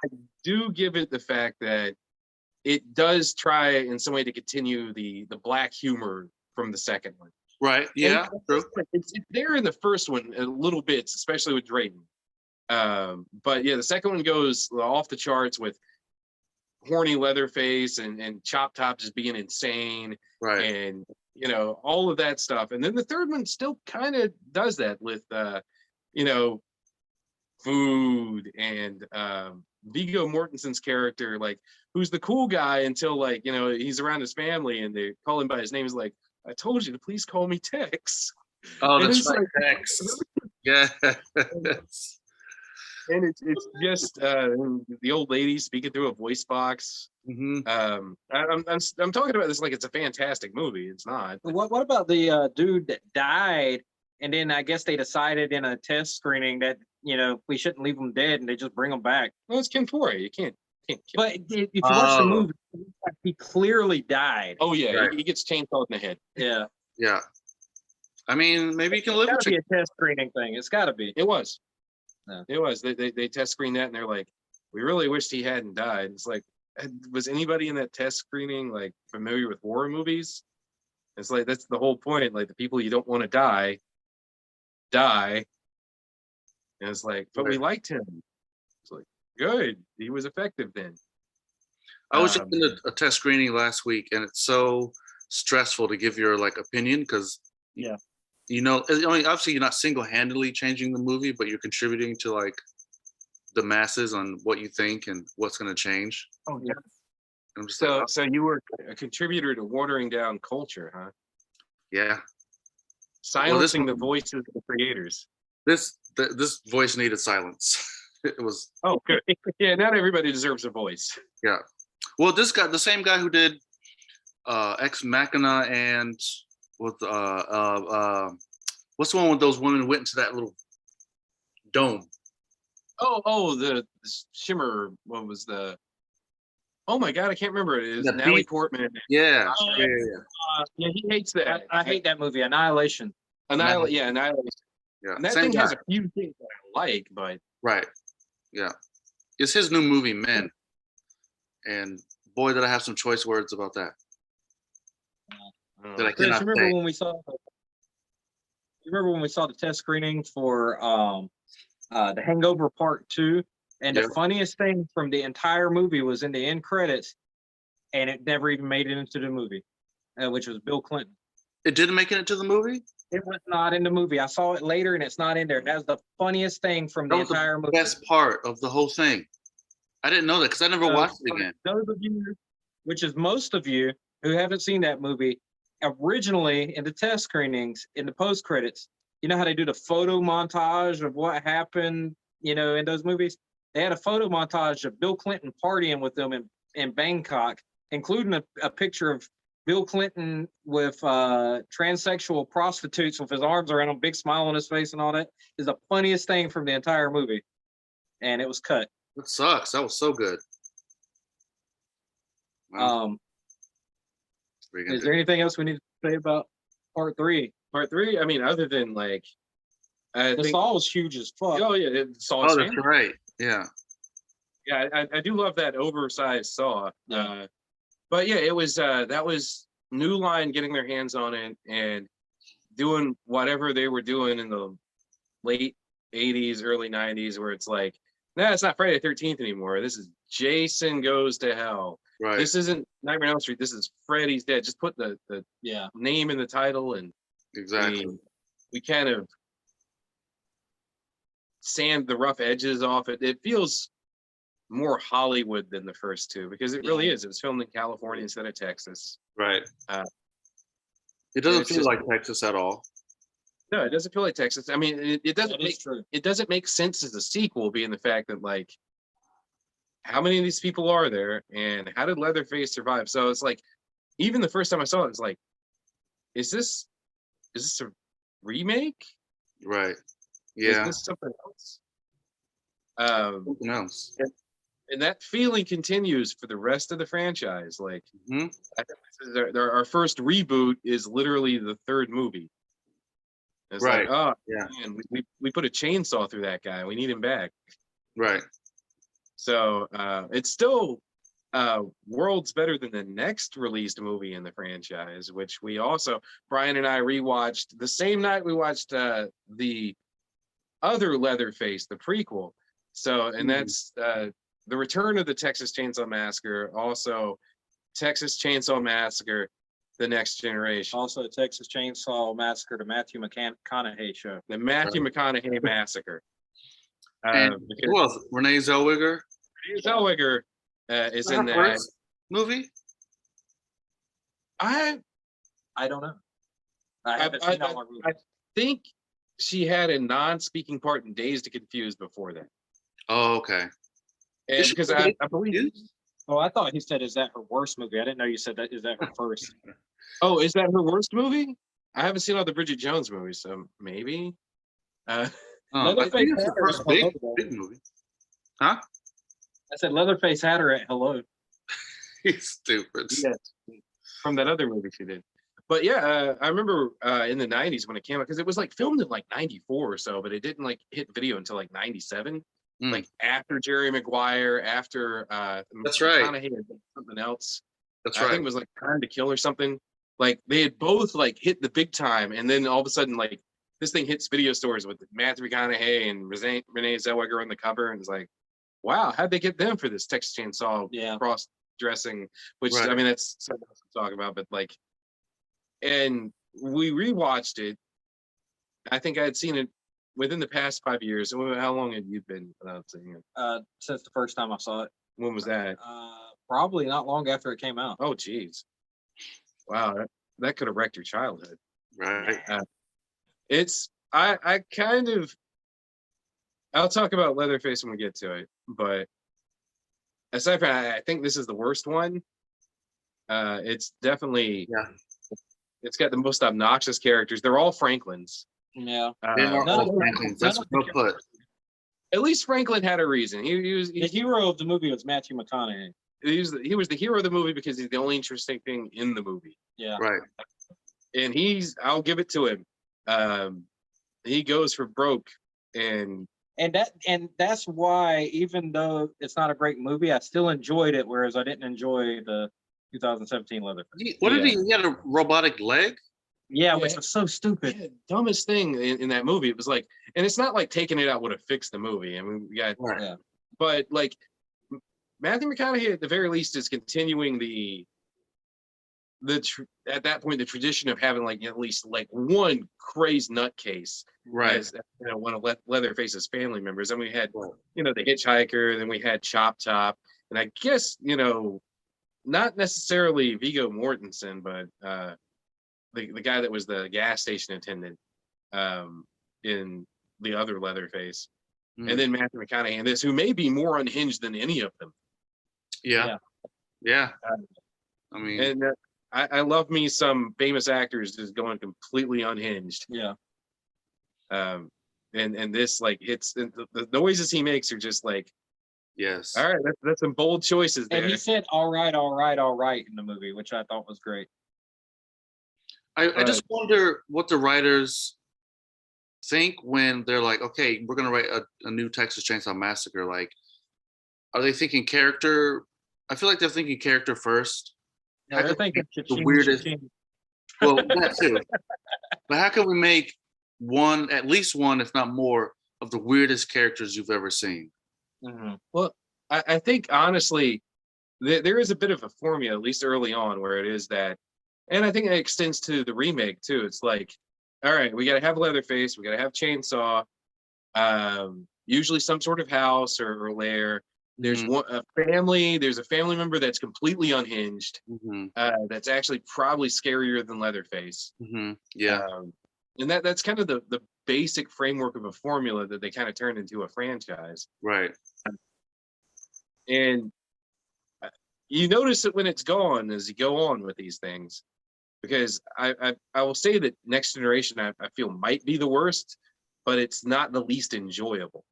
I do give it the fact that it does try in some way to continue the black humor from the second one. Right. Yeah. True. It's there in the first one a little bit, especially with Drayton. But yeah, the second one goes off the charts with horny Leatherface and Chop Top just being insane, Right. and all of that stuff. And then the third one still kind of does that with food and Viggo Mortensen's character, like, who's the cool guy until he's around his family and they call him by his name. He's like, I told you to please call me Tex. Oh, And that's it's right. like- Tex. Yes. And it's just the old lady speaking through a voice box. Hmm. I'm talking about this like it's a fantastic movie. It's not. What about the dude that died? And then I guess they decided in a test screening that we shouldn't leave him dead, and they just bring him back. Well, it's Ken Forey. You can't kill But him. if you watch the Oh. movie, he clearly died. Oh yeah, Right. he gets chainsawed in the head. Yeah, Yeah. I mean, maybe you can live it's with gotta be a test screening thing. It's got to be. It was. Yeah. It was. They test screened that and they're like, we really wished he hadn't died. It's like, was anybody in that test screening like familiar with horror movies? It's like that's the whole point. Like the people you don't want to die. And it's like, but we liked him. It's like, good. He was effective then. I was just in a test screening last week, and it's so stressful to give your opinion because Yeah. obviously you're not single-handedly changing the movie, but you're contributing to the masses on what you think and what's going to change. Oh yeah. And I'm just So you were a contributor to watering down culture, huh? yeah, Silencing the voices of the creators. this voice needed silence. It was. Oh, good. Yeah, not everybody deserves a voice. Yeah. Well, this guy, the same guy who did Ex Machina and with what's the one with those women who went into that little dome? The Shimmer. What was the? Oh my God, I can't remember it. Is The Natalie beat. Portman? Yeah. Oh, Yeah. Yeah, he hates that. I hate that movie, Annihilation. Annihilation. Yeah. And that Same thing guy. has a few things that I like, but Right. Yeah. It's his new movie, Men. And boy, did I have some choice words about that. That I Chris, cannot you remember say. when we saw? You remember when we saw the test screening for The Hangover Part 2? And Yeah. the funniest thing from the entire movie was in the end credits, and it never even made it into the movie, which was Bill Clinton. It didn't make it into the movie? It was not in the movie. I saw it later, and it's not in there. That's the funniest thing from the That was entire the movie. best part of the whole thing. I didn't know that because I never watched it again. Those of you, which is most of you who haven't seen that movie, originally in the test screenings, in the post credits, you know how they do the photo montage of what happened, in those movies? They had a photo montage of Bill Clinton partying with them in Bangkok, including a picture of Bill Clinton with transsexual prostitutes with his arms around him, big smile on his face and all that. Is the funniest thing from the entire movie. And it was cut. That sucks. That was so good. Wow. Is there anything else we need to say about Part 3? Part 3, I mean, other than like, The Saw was huge as fuck. Oh yeah, Saw. Oh, that's right. Yeah. Yeah, I do love that oversized Saw. But yeah, it was that was New Line getting their hands on it and doing whatever they were doing in the late 80s, early 90s, where it's like, nah, it's not Friday the 13th anymore. This is Jason Goes to Hell. Right. This isn't Nightmare on Elm Street. This is Freddy's Dead. Just put the name in the title, and exactly. We kind of sand the rough edges off it. It feels more Hollywood than the first two, because it really is. It was filmed in California instead of Texas. Right. It doesn't feel just like Texas at all. No, it doesn't feel like Texas. I mean, it doesn't That is true. it doesn't make sense as a sequel, being the fact that, like, how many of these people are there, and how did Leatherface survive? So it's like, even the first time I saw it, it's like, is this a remake? Right. Yeah. Is this something else? Something else. And that feeling continues for the rest of the franchise. Like, Mhm. our first reboot is literally the third movie. It's Right. like, oh Yeah. man, we put a chainsaw through that guy. We need him back. Right. So it's still worlds better than the next released movie in the franchise, which we also, Bryan and I rewatched the same night we watched the other Leatherface, the prequel. So, and that's The Return of the Texas Chainsaw Massacre, also Texas Chainsaw Massacre, The Next Generation. Also, Texas Chainsaw Massacre, the Matthew McConaughey show. The Matthew McConaughey Massacre. And who else? Renee Zellweger. Renee Zellweger is in that first movie. I don't know. I haven't seen all our movies. I think she had a non-speaking part in Dazed and Confused before that. Oh, okay. And she because play I believe. Oh, I thought he said, "Is that her worst movie?" I didn't know you said that. Is that her first? Oh, is that her worst movie? I haven't seen all the Bridget Jones movies, so maybe. I think it's the first big movie. Huh? I said Leatherface had her at Hello. He's stupid. Yes, from that other movie she did. But yeah, I remember in the 90s when it came out, because it was like filmed in like 94 or so, but it didn't like hit video until like 97. Like after Jerry Maguire, after That's right. McConaughey had done something else. That's I right. think it was like Time to Kill or something. Like they had both like hit the big time, and then all of a sudden, like, this thing hits video stores with Matthew McConaughey and Renee Zellweger on the cover, and it's like, wow, how'd they get them for this Texas Chainsaw cross dressing? Which I mean, that's something else to talk about, but like, and we rewatched it. I think I had seen it within the past 5 years. How long had you been without seeing it? Since the first time I saw it. When was that? Probably not long after it came out. Oh, geez. Wow, that could have wrecked your childhood. Right. I kind of I'll talk about Leatherface when we get to it, but aside from that, I think this is the worst one. It's definitely it's got the most obnoxious characters. They're all Franklins. Yeah. They are none all of- Franklins. none That's of well the- put. At least Franklin had a reason. The hero of the movie was Matthew McConaughey. He was the hero of the movie because he's the only interesting thing in the movie. Yeah. Right. And I'll give it to him. He goes for broke, and that's why, even though it's not a great movie, I still enjoyed it, whereas I didn't enjoy the 2017 Leatherface. What did he? He had a robotic leg. Yeah, which was so stupid. yeah, dumbest thing in that movie. It was like, and it's not like taking it out would have fixed the movie. I mean, Right. Yeah. but like Matthew McConaughey at the very least is continuing at that point the tradition of having like at least like one crazed nutcase Right. as one of Leatherface's family members. And we had Right. the hitchhiker, then we had Chop Top, and I guess not necessarily Viggo Mortensen, but the guy that was the gas station attendant in the other Leatherface, and then Matthew McConaughey in this, who may be more unhinged than any of them. Yeah. Yeah. I mean, And I love me some famous actors just going completely unhinged. Yeah. And this, like, it's the noises he makes are just like, yes. all right, that's some bold choices there. And he said, all right, in the movie, which I thought was great. I just wonder what the writers think when they're like, okay, we're gonna write a new Texas Chainsaw Massacre. Like, are they thinking character? I feel like they're thinking character first. Yeah, they're thinking the weirdest. Well, that too. But how can we make at least one, if not more, of the weirdest characters you've ever seen? Mm-hmm. Well, I think honestly, there is a bit of a formula, at least early on, where it is that, and I think it extends to the remake too. It's like, all right, we got to have Leatherface, we got to have Chainsaw, usually some sort of house or lair. There's there's a family member that's completely unhinged, that's actually probably scarier than Leatherface. Yeah. And that's kind of the basic framework of a formula that they kind of turned into a franchise. Right. And you notice it when it's gone as you go on with these things, because I will say that Next Generation I feel might be the worst, but it's not the least enjoyable.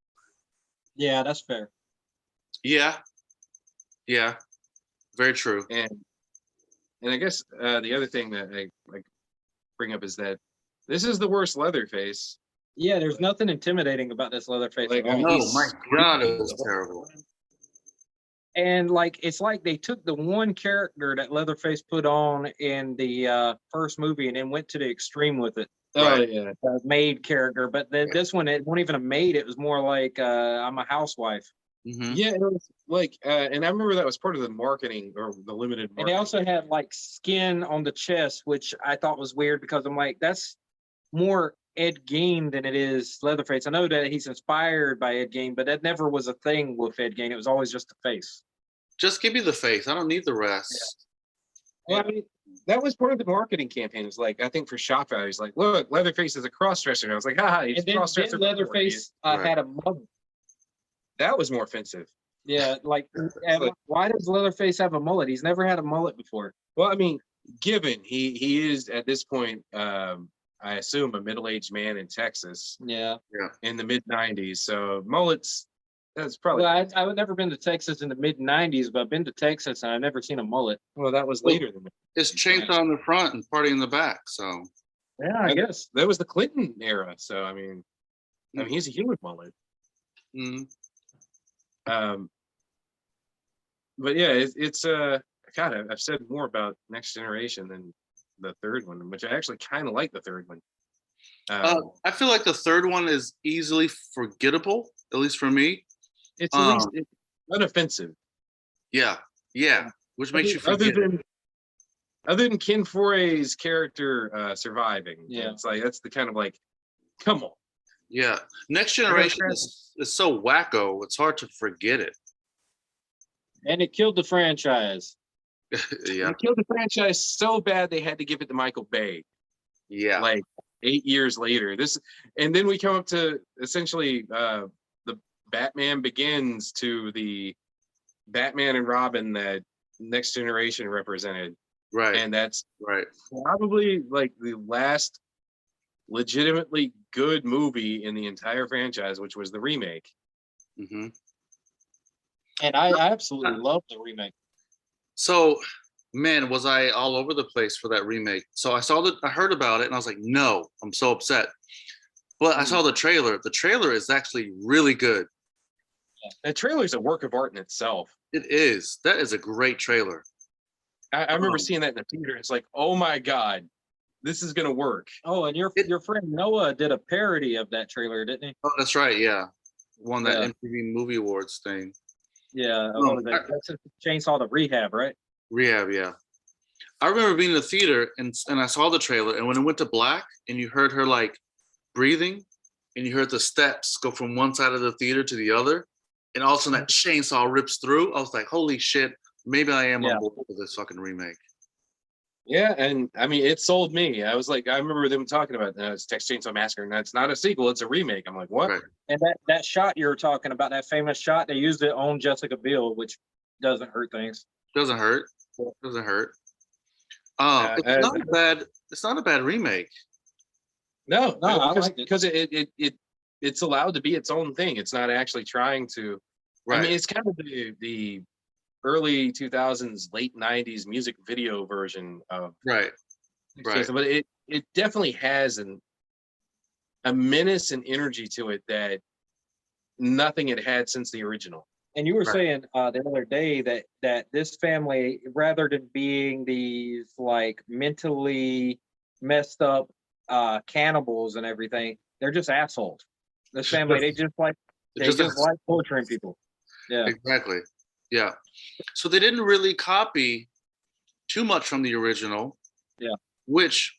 Yeah, that's fair. Yeah. Yeah. Very true. And I guess the other thing that I bring up is that this is the worst Leatherface. Yeah, there's nothing intimidating about this Leatherface. Like, at all. Oh my God, it was terrible. And like, it's like they took the one character that Leatherface put on in the first movie and then went to the extreme with it. Oh yeah. Maid character, but this one, it wasn't even a maid. It was more like I'm a housewife. Yeah, it was like, and I remember that was part of the marketing or the limited marketing. And they also had like skin on the chest, which I thought was weird because I'm like, that's more Ed Gein than it is Leatherface. I know that he's inspired by Ed Gein, but that never was a thing with Ed Gein. It was always just the face. Just give me the face. I don't need the rest. Well, I mean, that was part of the marketing campaign. It was like, I think for shock value, it's like, look, Leatherface is a cross-dresser. And I was like, haha, he's And then cross-dresser. Leatherface had a mullet. That was more offensive. Yeah, like, why does Leatherface have a mullet? He's never had a mullet before. Well, I mean, given he is at this point, I assume a middle-aged man in Texas. Yeah. In the mid-90s. So mullets, that's probably. Well, I've never been to Texas in the mid-90s, but I've been to Texas and I've never seen a mullet. Well, that was later than that. It's chainsaw in the front and party in the back. So Yeah, I guess. That was the Clinton era. So, I mean he's a human mullet. But yeah, it's God, I've said more about Next Generation than the third one, which I actually kind of like the third one. I feel like the third one is easily forgettable, at least for me. It's at least it's unoffensive. Yeah, which makes you forget. Other than Ken Foray's character surviving, it's like that's the kind of like, come on. Yeah, Next Generation is so wacko. It's hard to forget it. And it killed the franchise. Yeah, They killed the franchise so bad they had to give it to Michael Bay. Yeah, like 8 years later. And then we come up to essentially the Batman Begins to the Batman and Robin that Next Generation represented. Right. And that's right. probably like the last legitimately good movie in the entire franchise, which was the remake. Mm-hmm. And I absolutely love the remake. So, man, was I all over the place for that remake. So I heard about it and I was like, no, I'm so upset. But I saw the trailer. The trailer is actually really good. That trailer is a work of art in itself. It is. That is a great trailer. I remember seeing that in the theater. It's like, oh my God, this is gonna work. Oh, and your friend Noah did a parody of that trailer, didn't he? Oh, that's right. Yeah. Won that MTV Movie Awards thing. Yeah. Texas Chainsaw the Rehab, right? Rehab, yeah. I remember being in the theater and I saw the trailer, and when it went to black and you heard her like breathing and you heard the steps go from one side of the theater to the other, and all of a sudden that chainsaw rips through, I was like, holy shit, maybe I am on board with this fucking remake. Yeah, and I mean, it sold me. I was like, I remember them talking about it's Texas Chainsaw Massacre, and that's not a sequel; it's a remake. I'm like, what? Right. And that shot you were talking about, that famous shot, they used it on Jessica Biel, which doesn't hurt things. Doesn't hurt. Doesn't hurt. It's not a bad remake. No, I like it because it's allowed to be its own thing. It's not actually trying to. Right. I mean, it's kind of the early 2000s, late 90s music video version of right. But it definitely has a menace and energy to it that nothing it had since the original. And you were saying the other day that this family, rather than being these like mentally messed up cannibals and everything, they're just assholes. This family, they just like torturing people. Yeah, exactly. Yeah. So they didn't really copy too much from the original. Yeah. Which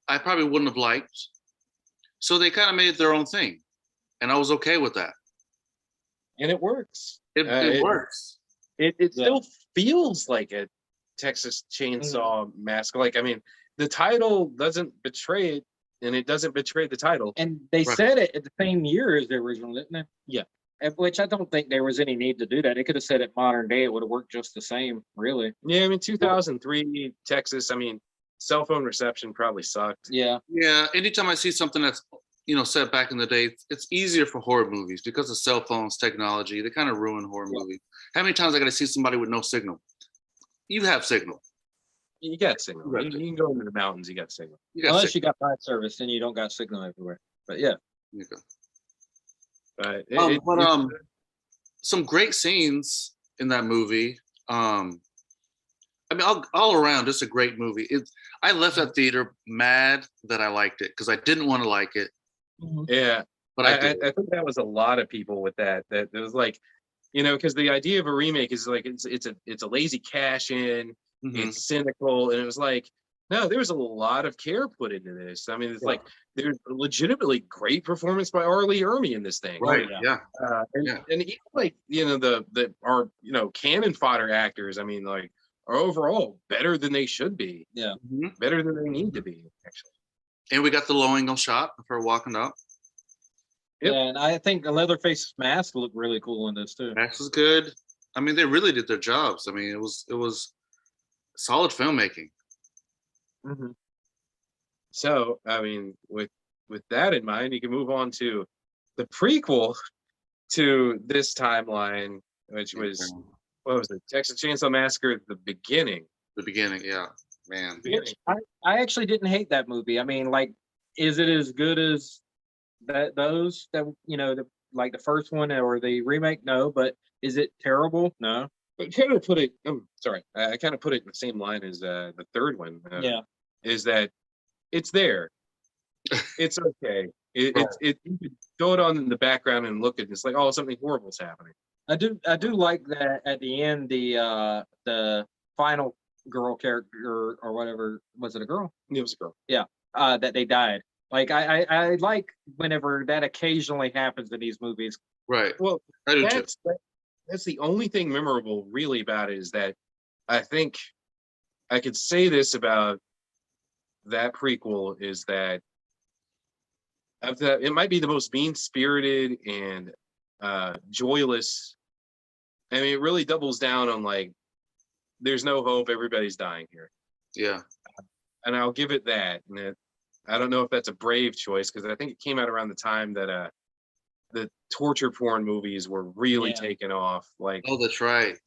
I probably wouldn't have liked. So they kind of made their own thing, and I was okay with that. And it works. It works. It still feels like a Texas Chainsaw Massacre. Like, I mean, the title doesn't betray it, and it doesn't betray the title. And they said it at the same year as the original, didn't it? Yeah. Which I don't think there was any need to do that. They could have said it modern day; it would have worked just the same, really. Yeah, I mean, 2003 Texas. I mean, cell phone reception probably sucked. Yeah. Yeah. Anytime I see something that's set back in the day, it's easier for horror movies because of cell phones, technology. They kind of ruin horror movies. How many times I got to see somebody with no signal? You have signal. You got signal. You can go into the mountains. You got signal. Unless you got bad service, then you don't got signal everywhere. But yeah. But some great scenes in that movie. I mean, all around, it's a great movie. I left that theater mad that I liked it because I didn't want to like it. Yeah, but I think that was a lot of people with that. That it was like, because the idea of a remake is like it's a lazy cash in. It's cynical, and it was like, no, there was a lot of care put into this. I mean, it's like there's a legitimately great performance by R. Lee Ermey in this thing. Right. And even like our cannon fodder actors. I mean, like are overall better than they should be. Yeah. Better than they need to be, actually. And we got the low angle shot of her walking up. Yep. Yeah, and I think the Leatherface's mask looked really cool in this too. Mask was good. I mean, they really did their jobs. I mean, it was solid filmmaking. So, I mean, with that in mind, you can move on to the prequel to this timeline, which was what was it? Texas Chainsaw Massacre: The Beginning. The Beginning, yeah, man. I actually didn't hate that movie. I mean, like, is it as good as those that like the first one or the remake? No, but is it terrible? No. But kind of put it. I kind of put it in the same line as the third one. Is that it's there. It's okay. You could throw it on in the background and look at it. It's like, oh, something horrible is happening. I do like that at the end, the final girl character or whatever. Was it a girl? It was a girl. Yeah. That they died. Like I like whenever that occasionally happens in these movies. Right. Well, that's the only thing memorable really about it, is that I think I could say this about that prequel, is that it might be the most mean-spirited and joyless. I mean, it really doubles down on like, there's no hope, everybody's dying here. Yeah. And I'll give it that. And I don't know if that's a brave choice, because I think it came out around the time that the torture porn movies were really taking off. Like, Oh, that's right.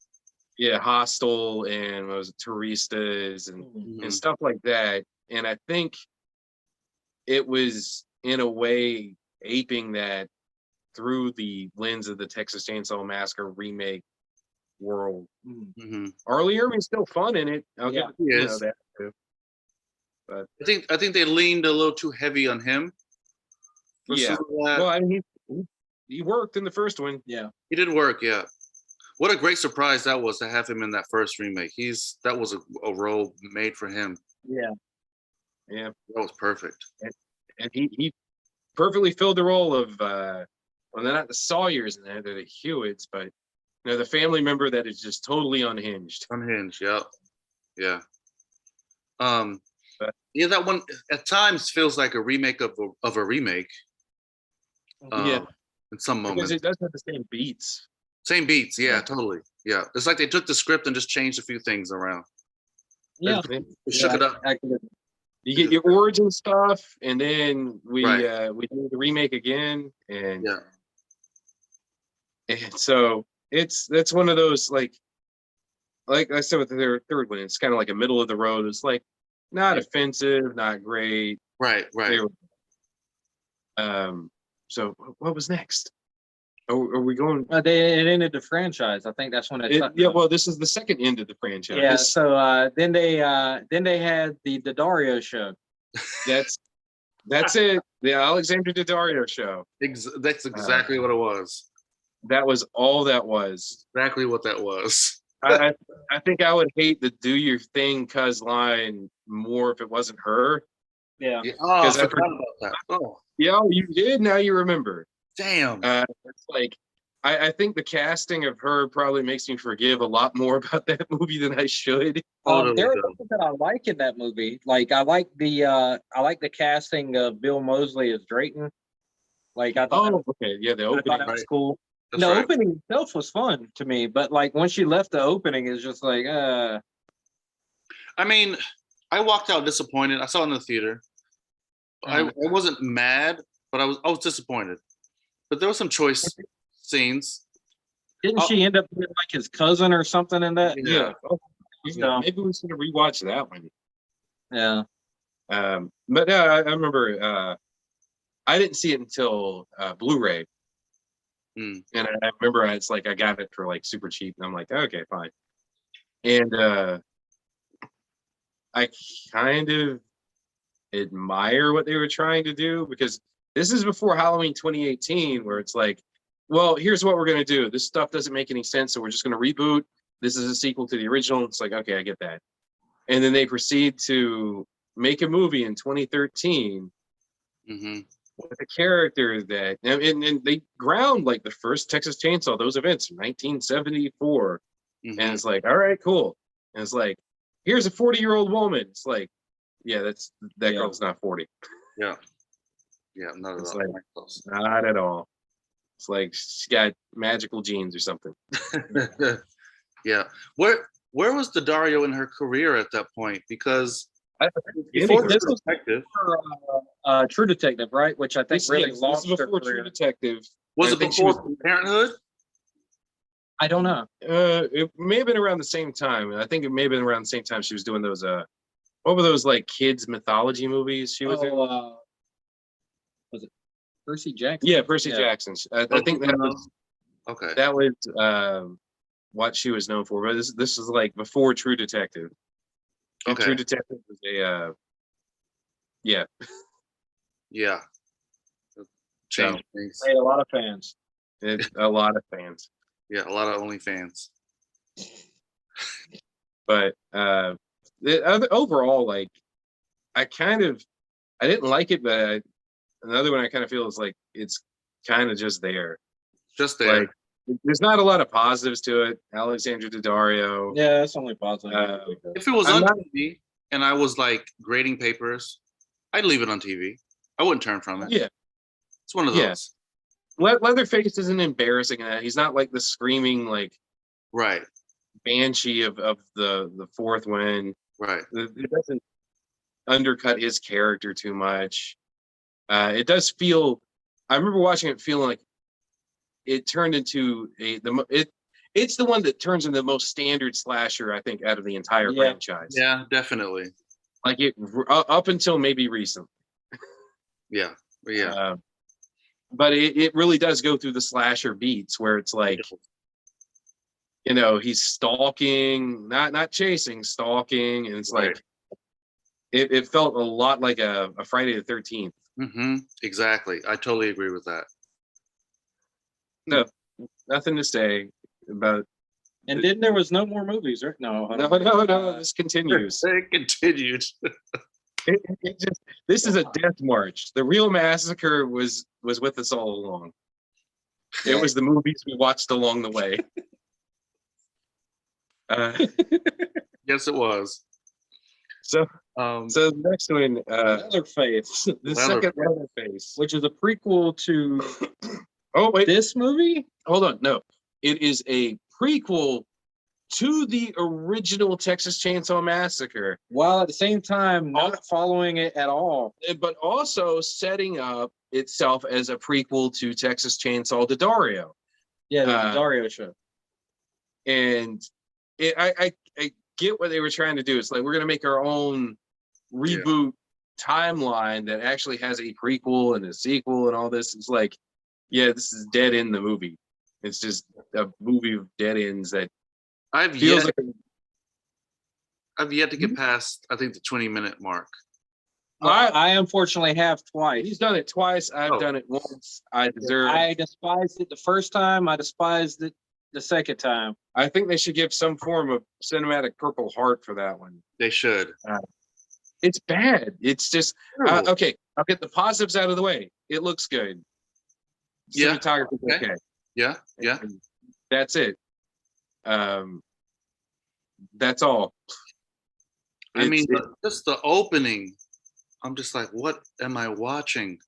yeah, Hostel and what was it, Turistas and stuff like that. And I think it was in a way aping that through the lens of the Texas Chainsaw Massacre remake world. Arlie Ermey's still fun in it. I'll give it, that too. But I think they leaned a little too heavy on him. Well, I mean, he worked in the first one. Yeah. He did work, yeah. What a great surprise that was to have him in that first remake. That was a role made for him. Yeah. That was perfect. And he perfectly filled the role of well, they're not the Sawyers in there, they're the Hewitts, but the family member that is just totally unhinged. Unhinged, yeah. That one at times feels like a remake of a remake. In some moments. Because it does have the same beats. Same beats, totally. Yeah. It's like they took the script and just changed a few things around. Yeah. They shook it up. You get your origin stuff, and then we do the remake again, and so that's one of those like I said with the third one, it's kind of like a middle of the road. It's like not offensive, not great. Right. So what was next? Are we going? It ended the franchise. I think that's when well, this is the second end of the franchise. Yeah. So then they had the Daddario show. That's it. The Alexandra Daddario show. That's exactly what it was. That was all that was. Exactly what that was. I think I would hate the "do your thing" cuz line more if it wasn't her. Yeah. Oh, I forgot about that. Oh. Yeah, you did. Now you remember. Damn. It's like I think the casting of her probably makes me forgive a lot more about that movie than I should. There are things that I like in that movie. Like I like the casting of Bill Moseley as Drayton. Like I thought the opening was cool. The opening itself was fun to me, but like once she left the opening, it's just like I mean, I walked out disappointed. I saw it in the theater. I wasn't mad, but I was disappointed. But there were some choice scenes. Didn't she end up being like his cousin or something in that? Yeah. Maybe we should have rewatched that one. Yeah. But I remember I didn't see it until Blu-ray. And I remember it's like I got it for like super cheap, and I'm like, okay, fine. And I kind of admire what they were trying to do, because this is before Halloween 2018, where it's like, well, here's what we're going to do. This stuff doesn't make any sense, so we're just going to reboot. This is a sequel to the original. It's like, okay, I get that. And then they proceed to make a movie in 2013 with a character that, and they ground like the first Texas Chainsaw, those events in 1974. And it's like, all right, cool. And it's like, here's a 40-year-old woman. It's like, yeah, that girl's not 40. Yeah. Yeah, not at all. Like, not at all. It's like she's got magical genes or something. Yeah. Where was Daddario in her career at that point? Because before this was Detective, True Detective, right? Which I think really launched her career. True Detective. Was it before Parenthood? I don't know. It may have been around the same time. I think it may have been around the same time she was doing those. What were those like kids mythology movies she was in? Was it Percy Jackson? Yeah, Percy Jackson. I think that was okay. That was what she was known for. But this is like before True Detective. Okay. True Detective was a yeah. Change things. Made a lot of fans. A lot of fans. Yeah, a lot of OnlyFans. But overall, like, I didn't like it, but another one I kind of feel is like it's kind of just there. Just there. Like, there's not a lot of positives to it. Alexandra Daddario. Yeah, that's only positive. If it was on TV and I was like grading papers, I'd leave it on TV. I wouldn't turn from it. Yeah. It's one of those. Leatherface isn't embarrassing in that. He's not like the screaming like Right. banshee of the fourth one. Right. It doesn't undercut his character too much. It does feel. I remember watching it feeling like it turned into it's the one that turns into the most standard slasher I think out of the entire franchise. Yeah, definitely. Like it up until maybe recently. Yeah. Yeah. But it really does go through the slasher beats where it's like, you know, he's stalking, not chasing, stalking, and it's Right. like it felt a lot like a Friday the 13th. Mm-hmm. Exactly. I totally agree with that. No, nothing to say about. And then there was no more movies, right? No. No. This continues. It continued. This is a death march. The real massacre was with us all along. It was the movies we watched along the way. Yes, it was. So the next one, Leatherface, the second Leatherface, which is a prequel to oh wait, this movie. hold on, no, it is a prequel to the original Texas Chainsaw Massacre, While at the same time not following it at all, but also setting up itself as a prequel to Texas Chainsaw Dario. Yeah, the Dario show. And I get what they were trying to do. It's like we're gonna make our own reboot timeline that actually has a prequel and a sequel and all this. It's like, yeah, this is dead end the movie. It's just a movie of dead ends that I've feels yet like to get past, I think, the 20-minute mark. I unfortunately have twice. He's done it twice. I've done it once. I despised it the first time. I despised it the second time. I think they should give some form of cinematic Purple Heart for that one. They should. It's bad. It's just okay. I'll get the positives out of the way. It looks good. Yeah. Cinematography's okay. Yeah. And that's it. That's all. I mean, just the opening. I'm just like, what am I watching?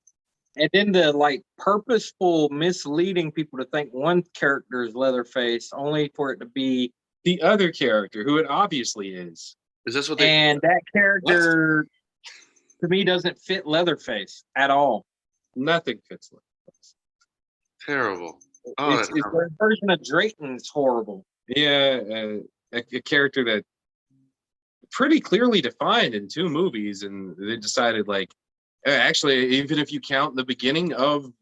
And then the like purposeful misleading people to think one character is Leatherface, only for it to be the other character, who it obviously is. Is this what they? And that character, to me, doesn't fit Leatherface at all. Nothing fits Leatherface. Terrible. It's their version of Drayton's horrible. Yeah, a character that pretty clearly defined in 2 movies, and they decided like, actually, even if you count the beginning of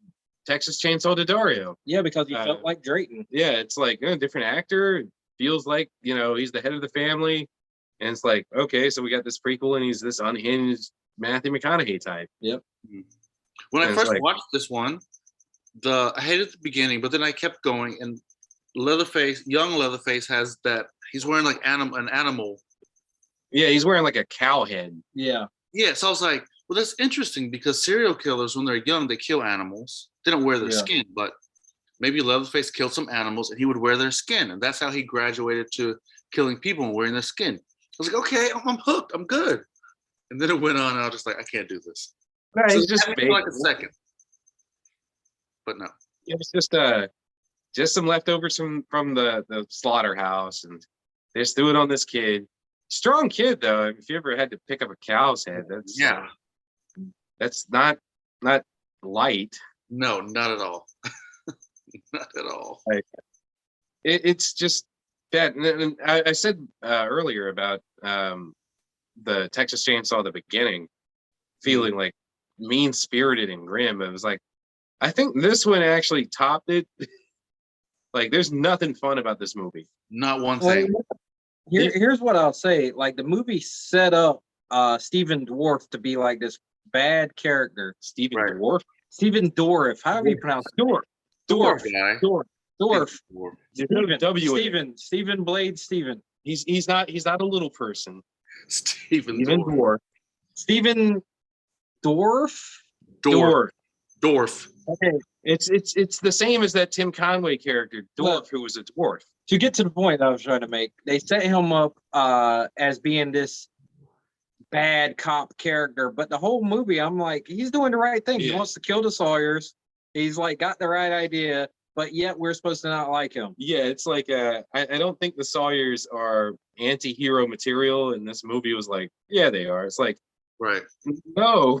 Texas Chainsaw Dario. Yeah, because he felt like Drayton. Yeah, it's like a different actor. Feels like, you know, he's the head of the family. And it's like, okay, so we got this prequel and he's this unhinged Matthew McConaughey type. Yep. When I first watched this one, I hated the beginning, but then I kept going, and young Leatherface has that, he's wearing like an animal. Yeah, he's wearing like a cow head. Yeah. Yeah, so I was like, well, that's interesting because serial killers, when they're young, they kill animals. They don't wear their skin, but maybe Leatherface killed some animals and he would wear their skin. And that's how he graduated to killing people and wearing their skin. I was like, okay, I'm hooked. I'm good. And then it went on and I was just like, I can't do this. No, so he's just like a second. But no. It was just some leftovers from the slaughterhouse, and they just threw it on this kid. Strong kid though. If you ever had to pick up a cow's head, that's not light. No, not at all. Not at all. It's just that. And I said earlier about the Texas Chainsaw, the beginning, feeling like mean spirited and grim. It was like, I think this one actually topped it. Like, there's nothing fun about this movie. Not one thing. Here's what I'll say. Like, the movie set up Stephen Dwarf to be like this bad character. Stephen Dwarf? Stephen Dorff. How do you pronounce it? Dwarf. Stephen Blade Stephen. He's not a little person. Stephen Dwarf. Stephen Dorff? Dwarf. Okay. It's the same as that Tim Conway character, Dwarf, who was a dwarf. To get to the point I was trying to make, they set him up as being this bad cop character, but the whole movie, I'm like, he's doing the right thing. He wants to kill the Sawyers. He's like got the right idea, but yet we're supposed to not like him. Yeah, it's like I don't think the Sawyers are anti-hero material, and this movie was like, yeah, they are. It's like, Right. no,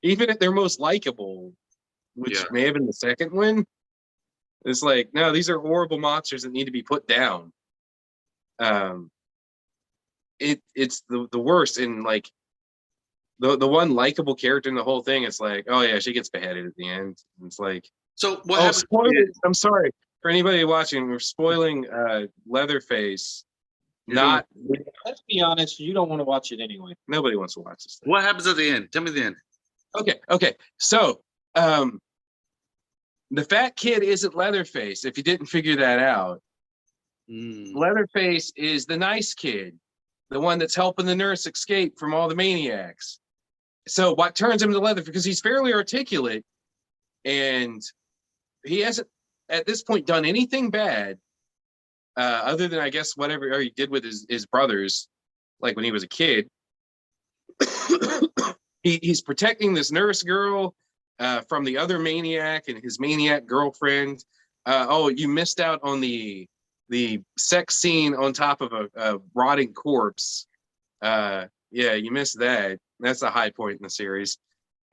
even if they're most likable, which Yeah. may have been the second one, it's like, no, these are horrible monsters that need to be put down. It's the worst. And like the one likable character in the whole thing, it's like, oh yeah, she gets beheaded at the end. It's like, So what oh, happened? spoilers. I'm sorry for anybody watching. We're spoiling Leatherface. Not Let's be honest, you don't want to watch it anyway. nobody wants to watch this thing. What happens at the end? Tell me the end. Okay. So the fat kid isn't Leatherface, if you didn't figure that out. Leatherface is the nice kid, the one that's helping the nurse escape from all the maniacs. So what turns him to Leatherface, because he's fairly articulate, and he hasn't at this point done anything bad, other than I guess whatever he did with his brothers, like when he was a kid. He's protecting this nurse girl from the other maniac and his maniac girlfriend. Oh, you missed out on the sex scene on top of a rotting corpse. Yeah, you missed that. That's a high point in the series.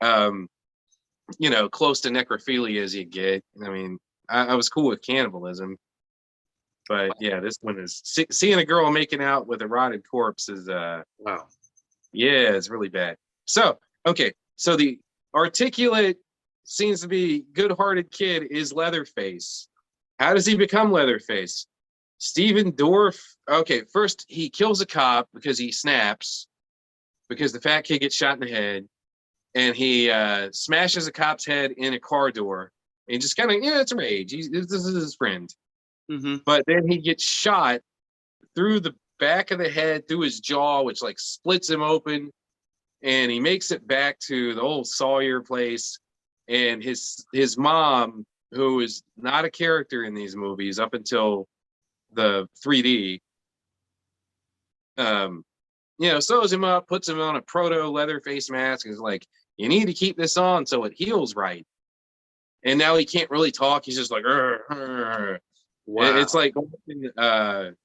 You know, close to necrophilia as you get. I mean, I was cool with cannibalism, but yeah, this one is seeing a girl making out with a rotted corpse is Wow. yeah, it's really bad. So, okay, so the articulate, seems to be good-hearted kid is Leatherface. How does he become Leatherface? Stephen Dorff, okay, first he kills a cop because he snaps, because the fat kid gets shot in the head, and he smashes a cop's head in a car door, and just kind of, yeah, it's rage. This is his friend. Mm-hmm. But then he gets shot through the back of the head, through his jaw, which like splits him open, and he makes it back to the old Sawyer place, and his mom, who is not a character in these movies up until the 3D, you know, sews him up, puts him on a proto Leatherface mask, and is like, you need to keep this on so it heals right. And now he can't really talk. He's just like, "Arr, arr." Wow. It's like, God,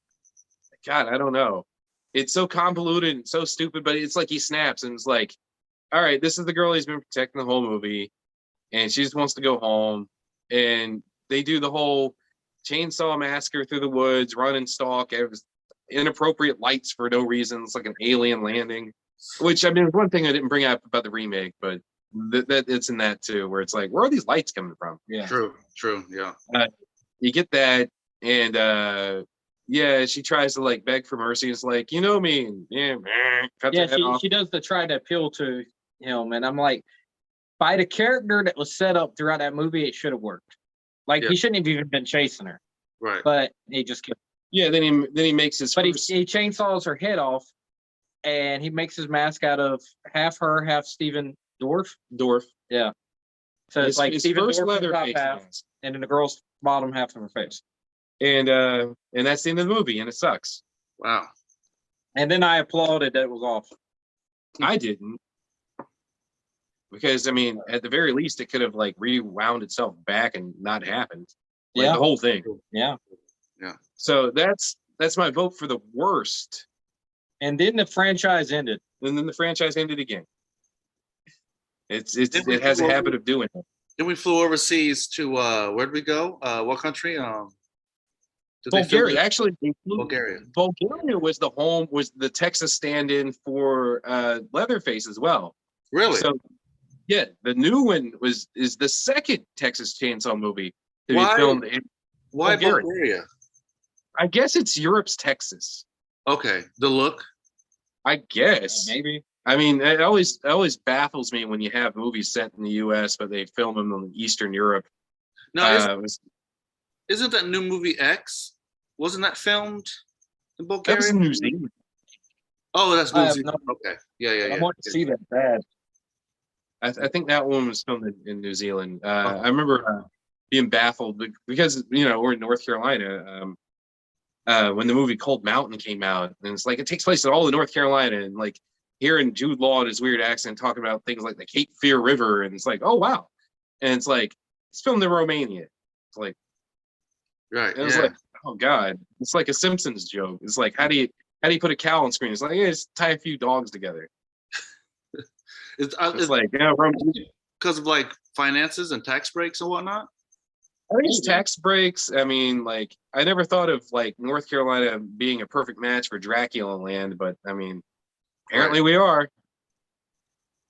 I don't know. It's so convoluted and so stupid, but it's like he snaps and it's like, all right, this is the girl he's been protecting the whole movie, and she just wants to go home. And they do the whole chainsaw massacre through the woods, run and stalk, inappropriate lights for no reason. It's like an alien landing, which, I mean, one thing I didn't bring up about the remake, but that it's in that too, where it's like, where are these lights coming from? Yeah. True, yeah. You get that, and yeah, she tries to like beg for mercy. It's like, you know me, and yeah, cuts her head off. She does the try to appeal to him, and I'm like, by the character that was set up throughout that movie, it should have worked. Like, Yeah. he shouldn't have even been chasing her, Right. but he just killed. Yeah, then he makes his But first... he chainsaws her head off, and he makes his mask out of half her, half Stephen Dorff. Yeah. So it's like his Stephen first Dorff on top Leatherface half, mask. and then the girl's bottom half of her face. And that's the end of the movie, and it sucks. Wow. And then I applauded that it was off. I didn't, because I mean, at the very least, it could have like rewound itself back and not happened. Like, Yeah. the whole thing. Yeah. So that's my vote for the worst. And then the franchise ended. And then the franchise ended again. It flew has a habit of doing it. Then we flew overseas to where'd we go? What country? Did they film Bulgaria, it? actually. Bulgaria. Bulgaria was the Texas stand-in for Leatherface as well. Really? So yeah, the new one is the second Texas Chainsaw movie to Why? be filmed in Why Bulgaria. Bulgaria? I guess it's Europe's Texas. Okay. The look. I guess. Maybe. I mean, it always baffles me when you have movies set in the U.S. but they film them in Eastern Europe. No, isn't that new movie X? Wasn't that filmed in That Bulgaria? was in New Zealand. Oh, that's New I have Zealand. Okay. Yeah. I want to see that bad. I think that one was filmed in New Zealand. I remember being baffled because, you know, we're in North Carolina. When the movie Cold Mountain came out, and it's like it takes place in all of North Carolina, and like hearing Jude Law in his weird accent talking about things like the Cape Fear River, and it's like, oh wow, and it's like, it's filmed in Romania. It's like, Right. it was like, oh God, it's like a Simpsons joke. It's like, how do you put a cow on screen? It's like, yeah, just tie a few dogs together. It's like, yeah, because of like finances and tax breaks and whatnot. I think it's tax breaks. I mean, like, I never thought of like North Carolina being a perfect match for Dracula land, but I mean, apparently we are.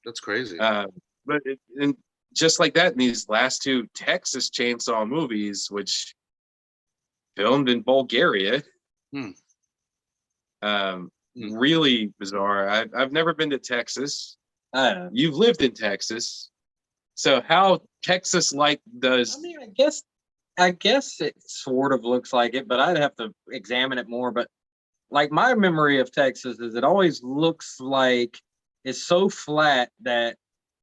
That's crazy. And just like that, in these last two Texas Chainsaw movies, which filmed in Bulgaria, really bizarre. I've never been to Texas. You've lived in Texas, so how Texas-like does? I mean, I guess it sort of looks like it, but I'd have to examine it more. But like my memory of Texas is it always looks like it's so flat that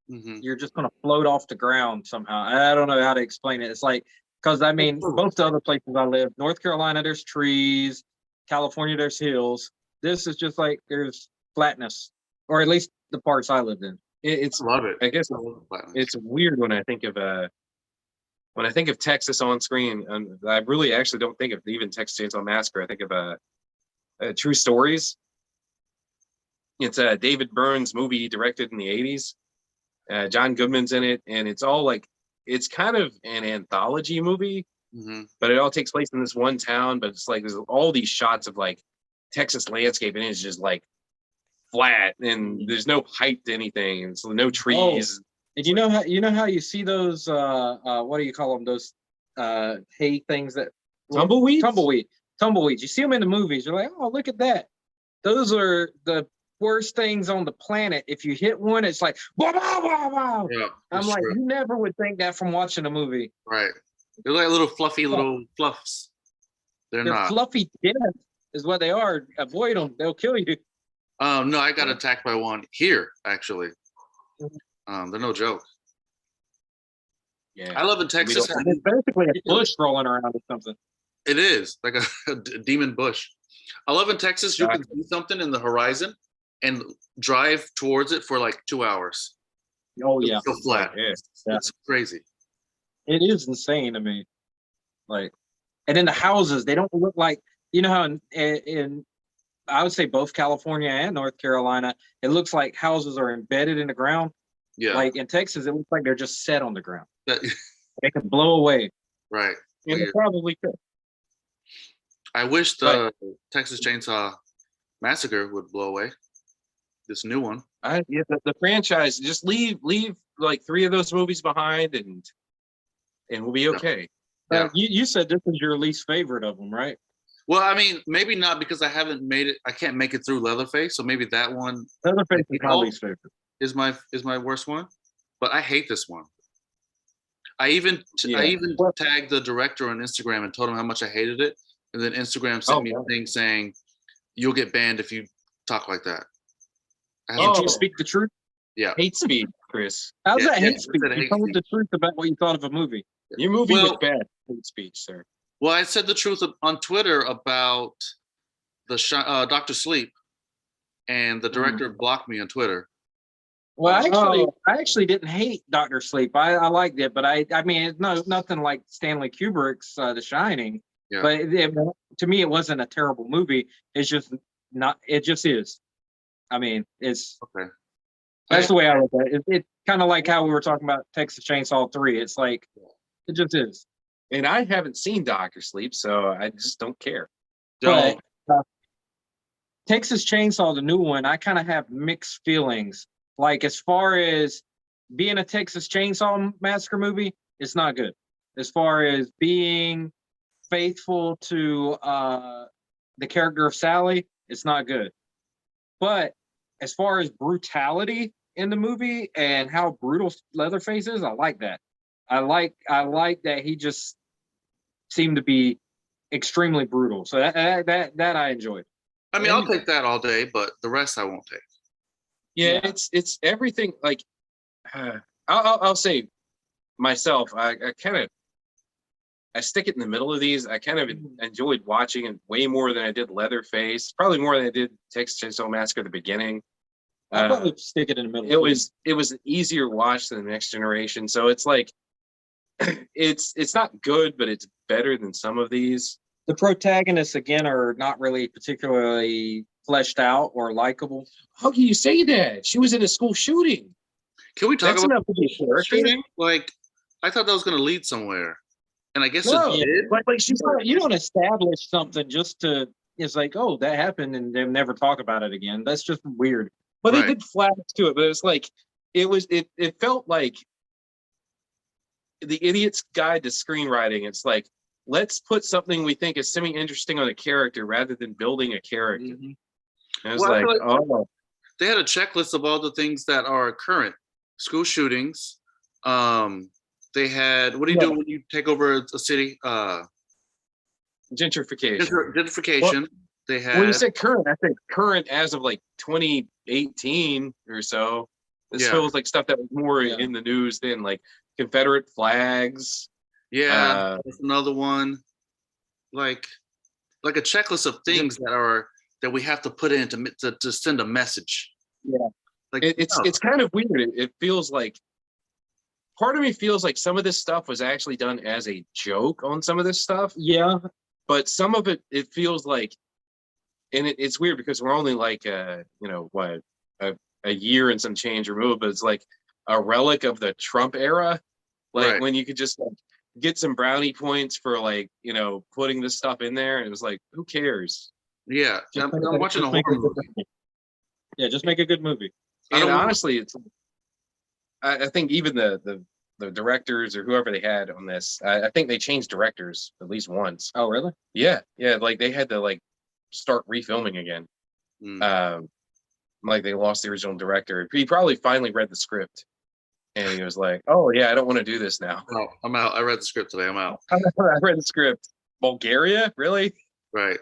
you're just going to float off the ground somehow. I don't know how to explain it. It's like, because I mean, both the other places I live, North Carolina, there's trees, California, there's hills. This is just like there's flatness, or at least the parts I lived in. It's love it. I guess it's weird when I think of Texas on screen, and I really actually don't think of even Texas Chainsaw Massacre. I think of True Stories. It's a David Byrne's movie he directed in the 80s. John Goodman's in it, and it's all like, it's kind of an anthology movie, but it all takes place in this one town. But it's like there's all these shots of like Texas landscape, and it's just like flat, and there's no height to anything, and so no trees. And you know how you see those what do you call them, those hay things that tumbleweeds. You see them in the movies, you're like, oh, look at that. Those are the worst things on the planet. If you hit one, it's like wow, wow, wow, wow. Yeah, I'm like, you never would think that from watching a movie. Right. They're like little fluffy little fluffs. They're not fluffy death is what they are. Avoid them, they'll kill you. No, I got attacked by one here, actually. They're no joke. Yeah, I live in Texas. It's basically a bush rolling around or something. It is like a demon bush. I live in Texas. You can see something in the horizon and drive towards it for like 2 hours. Oh yeah, it's so flat. Yeah. It's crazy. It is insane to me. Like, and then the houses, they don't look like, you know how in I would say both California and North Carolina, it looks like houses are embedded in the ground. Yeah. Like in Texas, it looks like they're just set on the ground. They could blow away. Right. And they probably could. I wish the Texas Chainsaw Massacre would blow away. This new one. The franchise, just leave like 3 of those movies behind, and we'll be okay. Yeah. You said this is your least favorite of them, right? Well, I mean, maybe not, because I haven't made it. I can't make it through Leatherface, so maybe that one. Leatherface is my least favorite. Is my worst one, but I hate this one. I even tagged the director on Instagram and told him how much I hated it, and then Instagram sent me a thing saying, "You'll get banned if you talk like that." Did you speak the truth? Yeah. Hate speech, Chris. How's that hate speech? You told the truth about what you thought of a movie. Your movie was bad. Hate speech, sir. Well, I said the truth on Twitter about the Dr. Sleep, and the director blocked me on Twitter. Well, I actually didn't hate Dr. Sleep. I liked it, but I mean, it's nothing like Stanley Kubrick's The Shining. Yeah. But to me, it wasn't a terrible movie. It's just not. It just is. I mean, it's okay. That's the way I look at it. It's kind of like how we were talking about Texas Chainsaw 3. It's like it just is. And I haven't seen Dr. Sleep, so I just don't care. But Texas Chainsaw, the new one, I kind of have mixed feelings. Like, as far as being a Texas Chainsaw Massacre movie, it's not good. As far as being faithful to the character of Sally, it's not good. But as far as brutality in the movie and how brutal Leatherface is, I like that. I like that he just seemed to be extremely brutal. So that I enjoyed. I mean, I'll take that all day, but the rest I won't take. Yeah. It's everything. Like, I'll say myself, I stick it in the middle of these. I kind of enjoyed watching it way more than I did Leatherface. Probably more than I did Texas Chainsaw Massacre at the beginning. I'll probably stick it in the middle. It was an easier watch than the Next Generation. So it's like, it's not good, but it's better than some of these. The protagonists again are not really particularly fleshed out or likable. How can you say that? She was in a school shooting. Can we talk That's about enough to be a character. shooting? Like, I thought that was going to lead somewhere, and I guess No, it did. like she's not, You don't establish something just to. It's like, oh, that happened, and they'll never talk about it again. That's just weird. but Right. they did flash to it, but it was like it felt like the idiot's guide to screenwriting. It's like, let's put something we think is semi-interesting on a character rather than building a character. Mhm. And it was Well, I like, feel like- oh, They had a checklist of all the things that are current school shootings. They had, what do you do when you take over a city? gentrification. Gentrification. They had. When you said current, I think current as of like 2018 or so. This Yeah. feels like stuff that was more Yeah. in the news than like Confederate flags. Yeah, that's another one. Like a checklist of things that we have to put in to send a message. Yeah. Like It's kind of weird. It feels like, part of me feels like some of this stuff was actually done as a joke on some of this stuff, Yeah, but some of it feels like, and it's weird because we're only like a year and some change removed, but it's like a relic of the Trump era, like Right. when you could just like get some brownie points for like putting this stuff in there, and it was like, who cares? yeah. Just I'm watching a make horror a good movie. yeah, just make a good movie. I And don't want- honestly, it's I think even the directors or whoever they had on this, I think they changed directors at least once. Oh, really? Yeah, like they had to like start refilming again. Mm. Like they lost the original director. He probably finally read the script, and he was like, "Oh yeah, I don't want to do this now." Oh, I'm out. I read the script today. I'm out. I read the script. Bulgaria, really? Right.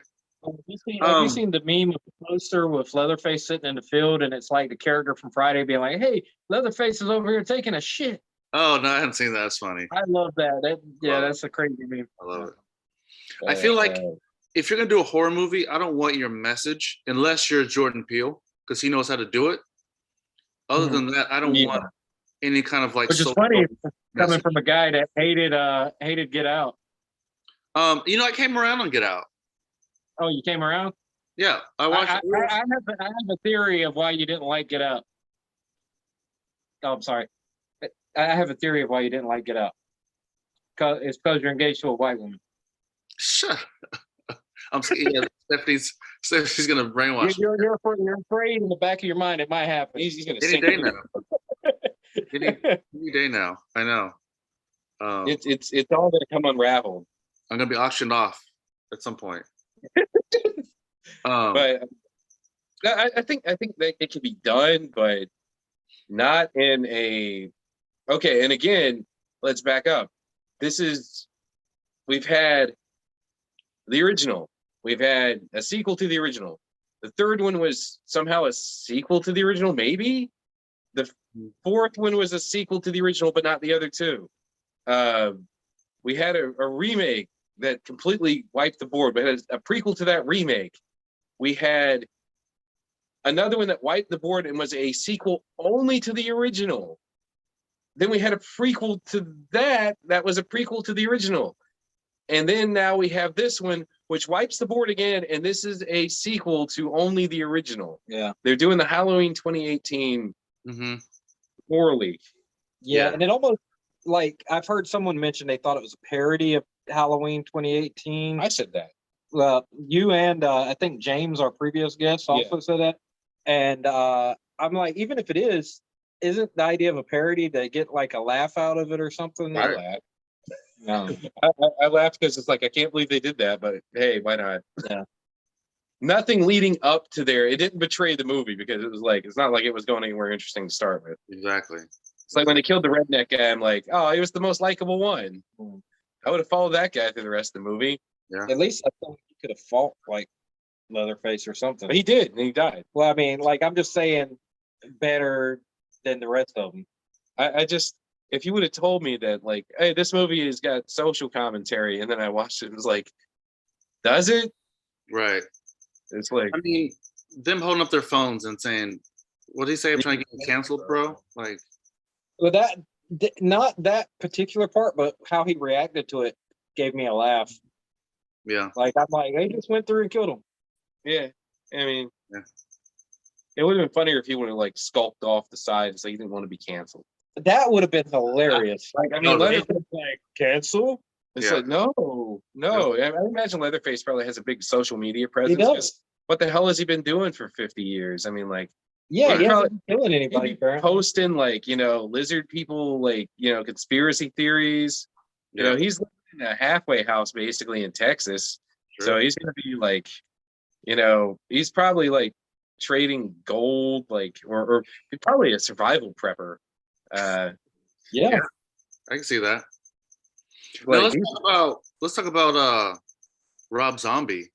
Have you seen the meme of the poster with Leatherface sitting in the field, and it's like the character from Friday being like, "Hey, Leatherface is over here taking a shit." Oh no, I haven't seen that. That's funny. I love that. Love it. That's a crazy meme. I love it. I feel like if you're gonna do a horror movie, I don't want your message unless you're Jordan Peele because he knows how to do it. Other than that, I don't want any kind of like. Which is social funny coming message. from a guy that hated Get Out. I came around on Get Out. Oh, you came around? Yeah, I watched. I have a theory of why you didn't like Get Out. Oh, I'm sorry. I have a theory of why you didn't like Get Out. It's because you're engaged to a white woman. Shut up. I'm scared. Yeah, Stephanie's gonna brainwash me. You're afraid in the back of your mind it might happen. he's gonna Any sink day it. now. Any day now. I know. It's all gonna come unraveled. I'm gonna be auctioned off at some point. But I think that it can be done, but not in a. Okay, and again, let's back up. We've had the original. We've had a sequel to the original. The third one was somehow a sequel to the original, maybe. The fourth one was a sequel to the original, but not the other two. We had a remake that completely wiped the board, but as a prequel to that remake, we had another one that wiped the board and was a sequel only to the original. Then we had a prequel to that was a prequel to the original. And then now we have this one, which wipes the board again, and this is a sequel to only the original. Yeah. They're doing the Halloween 2018 poorly. Yeah, and it almost like I've heard someone mention they thought it was a parody of Halloween 2018. I said that. You and I think James, our previous guest, also said that. And I'm like, even if it is, isn't the idea of a parody to get like a laugh out of it or something? I laughed. No. I laughed because it's like, I can't believe they did that, but hey, why not? Yeah. Nothing leading up to there. It didn't betray the movie because it was like, it's not like it was going anywhere interesting to start with. Exactly. It's like when they killed the redneck guy, I'm like, oh, he was the most likable one. I would have followed that guy through the rest of the movie. Yeah. At least I thought he could have fought like Leatherface or something. But he did, and he died. Well, I mean, like I'm just saying, better than the rest of them. I just, if you would have told me that, like, hey, this movie has got social commentary, and then I watched it and was like, does it? Right. It's like, I mean, them holding up their phones and saying, "What did he say? I'm trying to get you canceled, bro." Like, Well, Not that particular part, but how he reacted to it gave me a laugh. Yeah. Like I'm like, they just went through and killed him. Yeah, I mean, Yeah. it would have been funnier if he would have like skulked off the side and say he didn't want to be canceled. That would have been hilarious. Like, I mean, No, Leatherface like cancel. It's Yeah. like no. I imagine Leatherface probably has a big social media He presence. 'Cause does. what the hell has he been doing for 50 years? I mean, like, Yeah, He'd he probably- hasn't been killing anybody. he'd be Apparently. posting like, lizard people, like, conspiracy theories. Yeah. He's living in a halfway house basically in Texas. Sure. So he's gonna be like, he's probably like trading gold, like, or he's probably a survival prepper. Yeah. Yeah. I can see that. Like, Now, let's talk about Rob Zombie.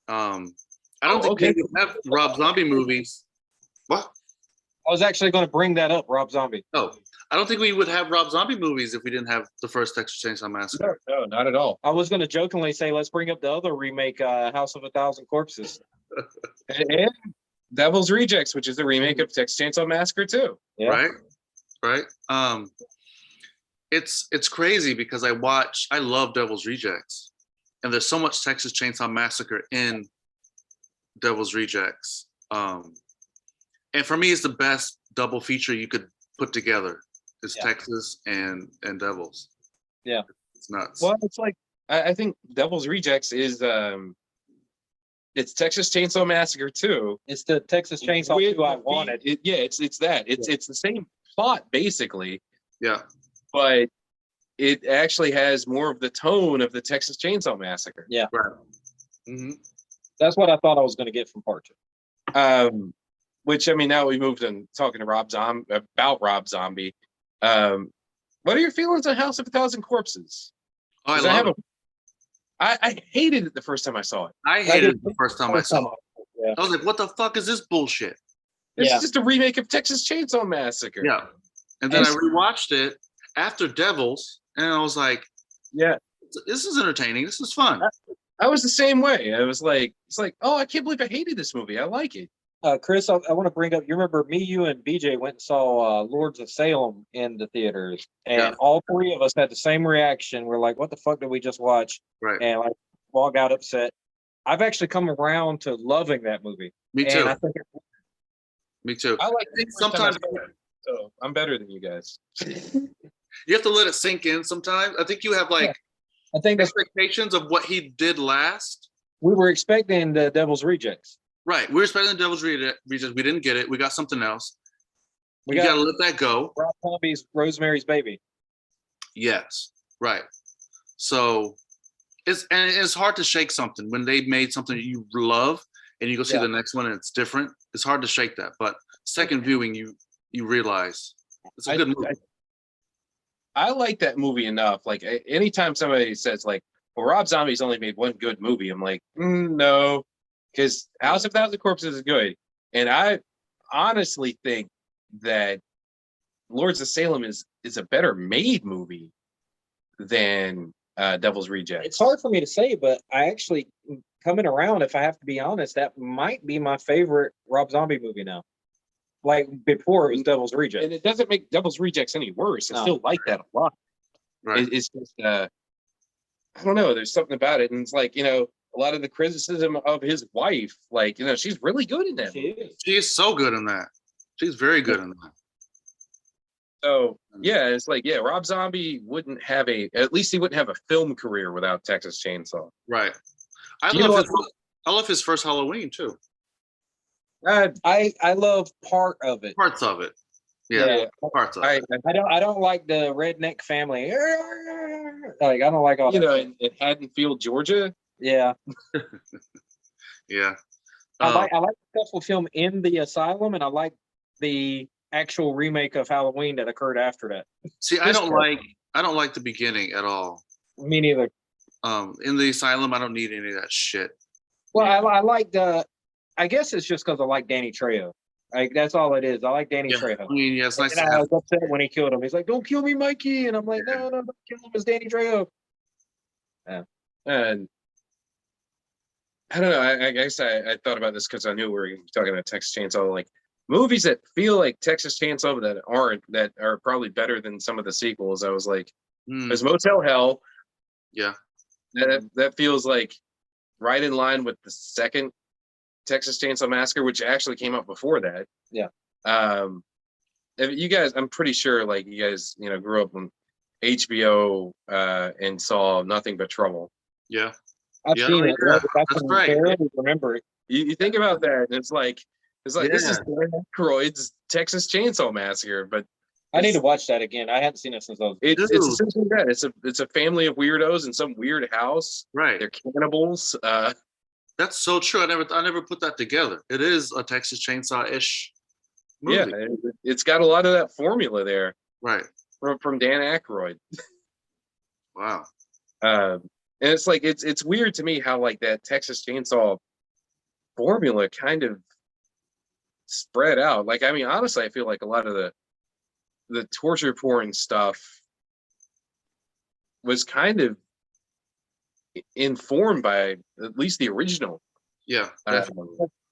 I don't think okay. we would have Rob Zombie movies. What? I was actually going to bring that up, Rob Zombie. No, I don't think we would have Rob Zombie movies if we didn't have the first Texas Chainsaw Massacre. No, not at all. I was going to jokingly say, let's bring up the other remake, House of a Thousand Corpses. And Devil's Rejects, which is the remake of Texas Chainsaw Massacre too. Yeah. Right. It's crazy because I love Devil's Rejects, and there's so much Texas Chainsaw Massacre in Devil's Rejects. And for me, it's the best double feature you could put together. It's Texas and Devils. Yeah. It's nuts. Well, it's like I think Devil's Rejects is it's Texas Chainsaw Massacre too. It's the Texas Chainsaw 2 I wanted. It's that. It's the same plot basically, Yeah. but it actually has more of the tone of the Texas Chainsaw Massacre. Yeah. Right. Mm-hmm. That's what I thought I was going to get from part 2. Which, I mean, now we moved on talking to Rob Zombie. What are your feelings on House of a Thousand Corpses? Oh, I 'Cause love it. I hated it the first time I saw it. I hated it the first time I saw it. Yeah. I was like, what the fuck is this bullshit? It's Yeah. just a remake of Texas Chainsaw Massacre. Yeah. And then I rewatched it after Devils, and I was like, Yeah. this is entertaining. This is fun. I was the same way. I was like, it's like, oh, I can't believe I hated this movie. I like it. Chris, I want to bring up, you remember me, you, and BJ went and saw Lords of Salem in the theaters, and all three of us had the same reaction. We're like, what the fuck did we just watch? Right. And like, all got upset. I've actually come around to loving that movie. Me too. And I think Me too. I like it Sometimes so I'm better than you guys. you have to let it sink in sometimes. I think you have like I think that's, expectations of what he did last. we were expecting the Devil's Rejects. Right. We were expecting the Devil's Rejects. We didn't get it. We got something else. We You got gotta let that go. Rob Zombie's Rosemary's Baby. Yes. Right. So it's hard to shake something when they made something you love and you go see the next one and it's different. It's hard to shake that. But second viewing, you realize it's a good movie. I like that movie enough. Like anytime somebody says like, well, Rob Zombie's only made one good movie, I'm like, no, because House of Thousand Corpses is good. And I honestly think that Lords of Salem is a better made movie than Devil's Rejects. It's hard for me to say, but I actually, coming around, if I have to be honest, that might be my favorite Rob Zombie movie now. Like before it was Devil's Rejects. And it doesn't make Devil's Rejects any worse. I still like that a lot. Right. It's just, I don't know. There's something about it. And it's like, a lot of the criticism of his wife, like, she's really good in that. She is so good in that. She's very good in that. So yeah, it's like, Rob Zombie at least he wouldn't have a film career without Texas Chainsaw. Right. I love his first Halloween too. I love part of it. Parts of it. Yeah. Parts of it. I don't like the redneck family. Like I don't like all that. In Haddonfield, Georgia. Yeah. Yeah. I like the stuff with film in the asylum, and I like the actual remake of Halloween that occurred after that. See, I don't like the beginning at all. Me neither. In the asylum, I don't need any of that shit. Well, I like I guess it's just because I like Danny Trejo. Like that's all it is. I like Danny Trejo. I mean, it's nice. And I was upset when he killed him. He's like, "Don't kill me, Mikey," and I'm like, "No, don't kill him. It's Danny Trejo." Yeah. And I don't know. I guess I thought about this because I knew we were talking about Texas Chainsaw. Like, movies that feel like Texas Chainsaw that aren't, that are probably better than some of the sequels. I was like, there's Motel Hell. Yeah. That feels like right in line with the second Texas Chainsaw Massacre, which actually came out before that. Yeah. You guys, I'm pretty sure, like, you guys, grew up on HBO and saw Nothing But Trouble. Yeah. I've seen it. Yeah. I That's can right. barely remember it. You think about that, and it's like this Yeah. is Dan Aykroyd's Texas Chainsaw Massacre, but I need to watch that again. I haven't seen it since I was. it's Dude. essentially that. It's a family of weirdos in some weird house. Right. They're cannibals. That's so true. I never put that together. It is a Texas Chainsaw-ish movie. Yeah, it's got a lot of that formula there. Right. From Dan Aykroyd. Wow. And it's like it's weird to me how like that Texas Chainsaw formula kind of spread out. Like, I mean, honestly, I feel like a lot of the torture porn stuff was kind of informed by at least the original. Yeah.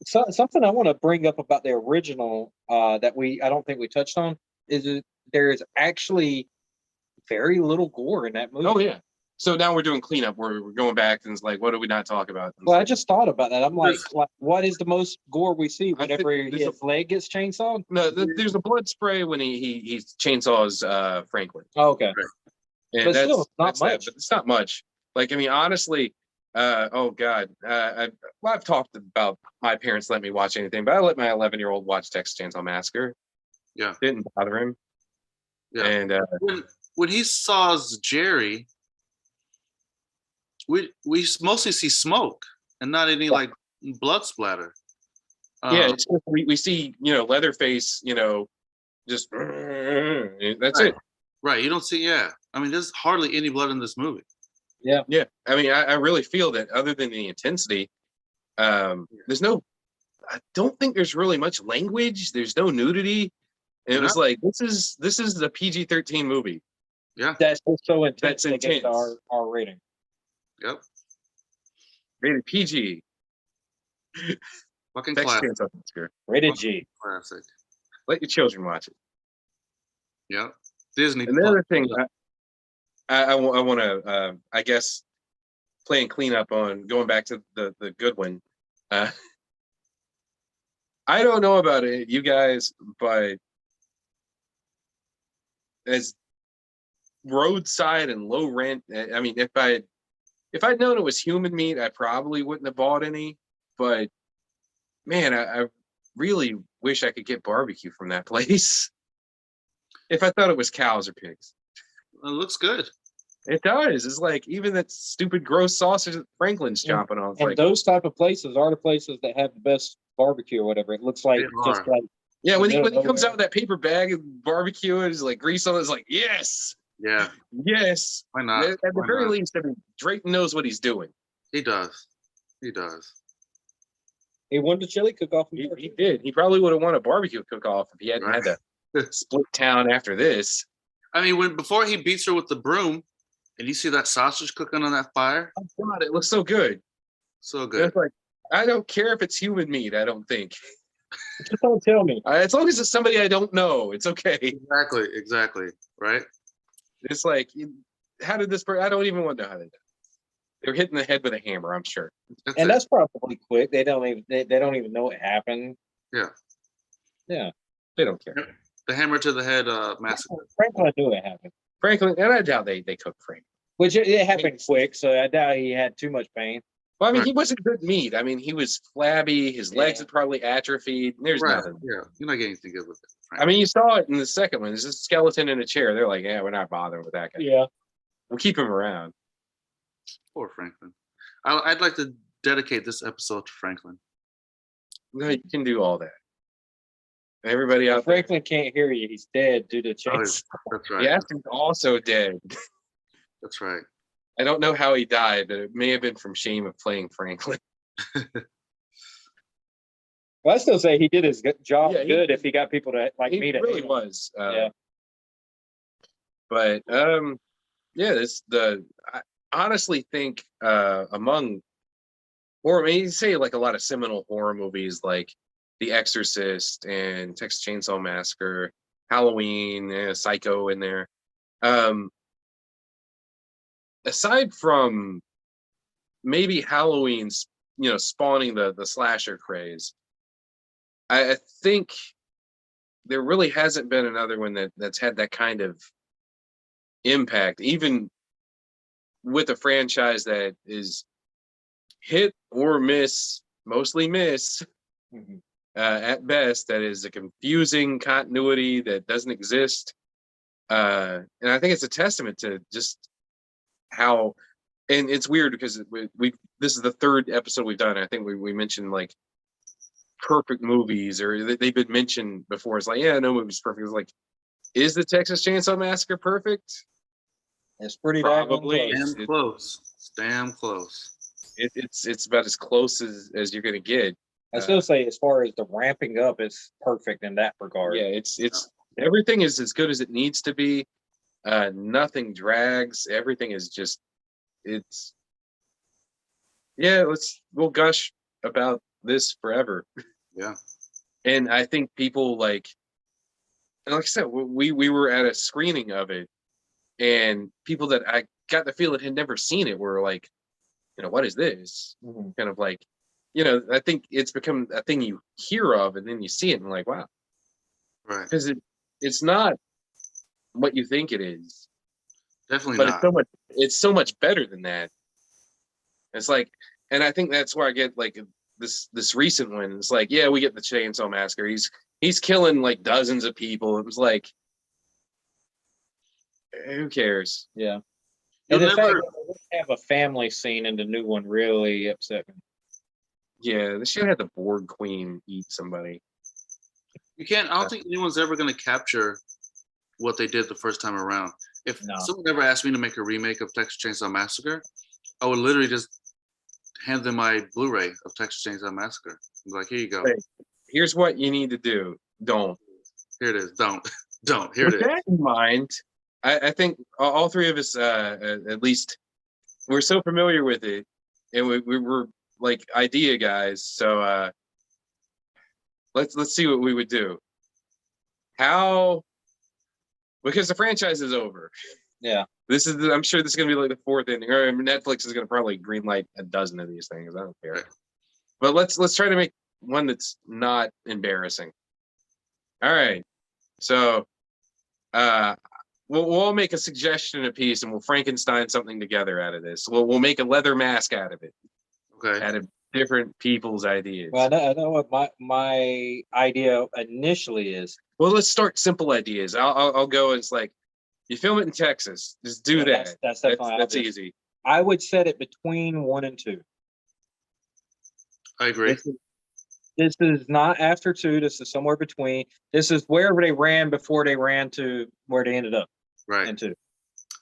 So, something I want to bring up about the original that I don't think we touched on is that there's actually very little gore in that movie. Oh yeah. So now we're doing cleanup where we're going back and it's like, what do we not talk about? Well, I just thought about that. I'm like, what is the most gore we see I think whenever there's his leg gets chainsawed? No, there's a blood spray when he chainsaws Franklin. Oh, okay. And But still, it's not that's that, much. but it's not much. Like, I mean, honestly, oh God, I've talked about my parents let me watch anything, but I let my 11-year-old watch Texas Chainsaw Massacre. Yeah. Didn't bother him. Yeah. And when he saws Jerry, we mostly see smoke and not any like blood splatter. yeah, it's just, we see Leatherface, just that's Right. it. Right. You don't see. Yeah. I mean, there's hardly any blood in this movie. Yeah. I mean, I really feel that other than the intensity, there's no. I don't think there's really much language. There's no nudity. And it was like, this is the PG-13 movie. Yeah. That's just so intense. That's It gets intense. our rating. Yep. Rated PG. Fucking Texas classic. Chainsaw Massacre. Rated G. Classic. Let your children watch it. Yep. Disney. And the other thing, I want to, I guess, playing cleanup on going back to the good one. I don't know about it, you guys, but as roadside and low rent, I mean, if I'd known it was human meat, I probably wouldn't have bought any. But man, I really wish I could get barbecue from that place. If I thought it was cows or pigs. It looks good. It does. It's like even that stupid gross sausage that Franklin's chomping on. It's And like, those type of places are the places that have the best barbecue or whatever. It looks like They just are. like yeah, when he middle of comes nowhere. out with that paper bag of barbecue and he's like grease on it, it's like, yes, Yeah. yes. Why not? At the Why very not? least, I mean, Drayton knows what he's doing. He does. He does. he won the chili cook off. He did. He probably would have won a barbecue cook-off if he hadn't Right. had to split town after this. I mean, before he beats her with the broom, and you see that sausage cooking on that fire, Oh God, it looks so good. so good. It's like, I don't care if it's human meat. I don't think. Just don't tell me. As long as it's somebody I don't know, it's okay. Exactly. Right? It's like, how did this? I don't even want to know how they did it. They were hitting the head with a hammer, I'm sure. That's And it. that's probably quick. They don't even know it happened. Yeah. Yeah. They don't care. The hammer to the head massacre. Franklin knew it happened. Franklin, and I doubt they cooked Franklin. Which it happened quick, so I doubt he had too much pain. Well, I mean, Right. he wasn't good meat. I mean, he was flabby. His legs Yeah. had probably atrophied. There's Right. nothing. Yeah. You're not getting anything good with it. I mean, you saw it in the second one. There's a skeleton in a chair. They're like, yeah, we're not bothering with that guy. Yeah. We'll keep him around. Poor Franklin. I'd like to dedicate this episode to Franklin. No, you can do all that. Everybody out there. Franklin can't hear you. He's dead due to Oh, chains. that's right. Yes, he's also dead. That's right. I don't know how he died, but it may have been from shame of playing Franklin. Well, I still say he did his job Yeah, he- good if he got people to like He me to really hate him. was. Yeah. But yeah, I honestly think among horror, I mean, you say like a lot of seminal horror movies like The Exorcist and Texas Chainsaw Massacre, Halloween, Psycho in there. Aside from maybe Halloween's, spawning the slasher craze, I think there really hasn't been another one that's had that kind of impact, even with a franchise that is hit or miss, mostly miss, at best. That is a confusing continuity that doesn't exist. And I think it's a testament to just how, and it's weird because we this is the third episode we've done. I think we mentioned like perfect movies, or they've been mentioned before. It's like, yeah, no movie's perfect. It's like, is the Texas Chainsaw Massacre perfect? It's pretty Probably. Damn close. It's damn close. It's about as close as you're gonna get. I still say, as far as the ramping up, it's perfect in that regard. Yeah, it's everything is as good as it needs to be. Nothing drags. Everything is just, it's, yeah, we'll gush about this forever. Yeah. And I think people like I said, we were at a screening of it, and people that I got the feel that had never seen it were like, what is this? Kind of like, I think it's become a thing you hear of, and then you see it and like, wow. Right. Because it's not what you think it is. Definitely But not. it's so much better than that. It's like, and I think that's where I get like this recent one. It's like, yeah, we get the Chainsaw Massacre. He's killing like dozens of people. It was like, who cares? Yeah. You'll And the fact never- that they didn't have a family scene in the new one really upset me. Yeah, they should have had the Borg Queen eat somebody. You can't. I don't think anyone's ever going to capture what they did the first time around. If No. someone ever asked me to make a remake of Texas Chainsaw Massacre, I would literally just hand them my Blu-ray of Texas Chainsaw Massacre. I'm like, here you go. Right. Here's what you need to do. Don't. Here it is. Don't. Here With it is. that in mind, I think all three of us, at least, we're so familiar with it, and we were like idea guys. So let's see what we would do. How? Because the franchise is over. Yeah. I'm sure this is gonna be like the fourth inning, or Netflix is gonna probably greenlight a dozen of these things. I don't care. Right. But let's try to make one that's not embarrassing. All right. So we'll all make a suggestion apiece, and we'll Frankenstein something together out of this. We'll make a leather mask out of it, Okay. out of different people's ideas. Well, I know what my idea initially is. Well, let's start simple ideas. I'll go. It's like, you film it in Texas. Just do that. That's definitely That's obvious. easy. I would set it between 1 and 2. I agree. This is not after 2. This is somewhere between. This is wherever they ran before they ran to where they ended up Right. in 2.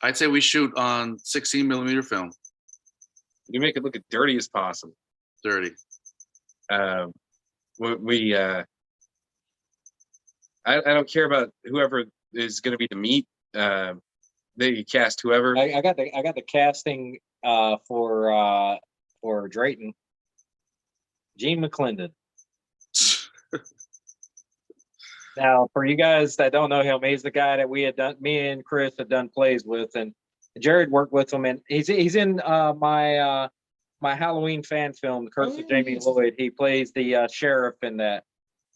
I'd say we shoot on 16 millimeter film. You make it look as dirty as possible. 30. I don't care about whoever is going to be the meat. They cast whoever. I got the casting for Drayton. Gene McClendon. Now, for you guys that don't know him, he's the guy that me and Chris had done plays with, and Jared worked with him, and he's in my Halloween fan film, The Curse of Jamie Lloyd. He plays the sheriff in that.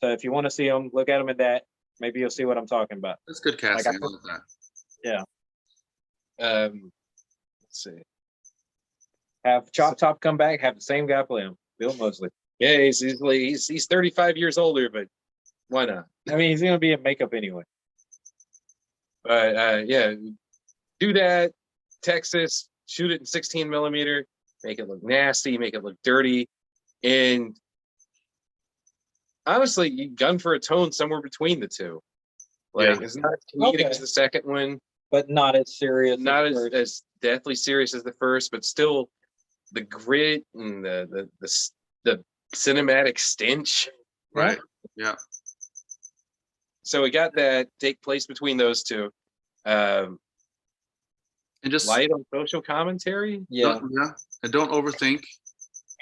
So if you want to see him, look at him in that. Maybe you'll see what I'm talking about. That's good casting. I like that. Yeah. Let's see. Have Chop Top come back. Have the same guy play him, Bill Moseley. Yeah, he's 35 years older, but why not? I mean, he's gonna be in makeup anyway. But yeah, do that. Texas, shoot it in 16 millimeter, make it look nasty, make it look dirty, and honestly, you gun for a tone somewhere between the two. Like, it's not comedic as the second one, but not as serious. not as deathly serious as the first, but still the grit and the cinematic stench. Right. Yeah. So we got that, take place between those two. And just Light on social commentary. Yeah. And don't overthink.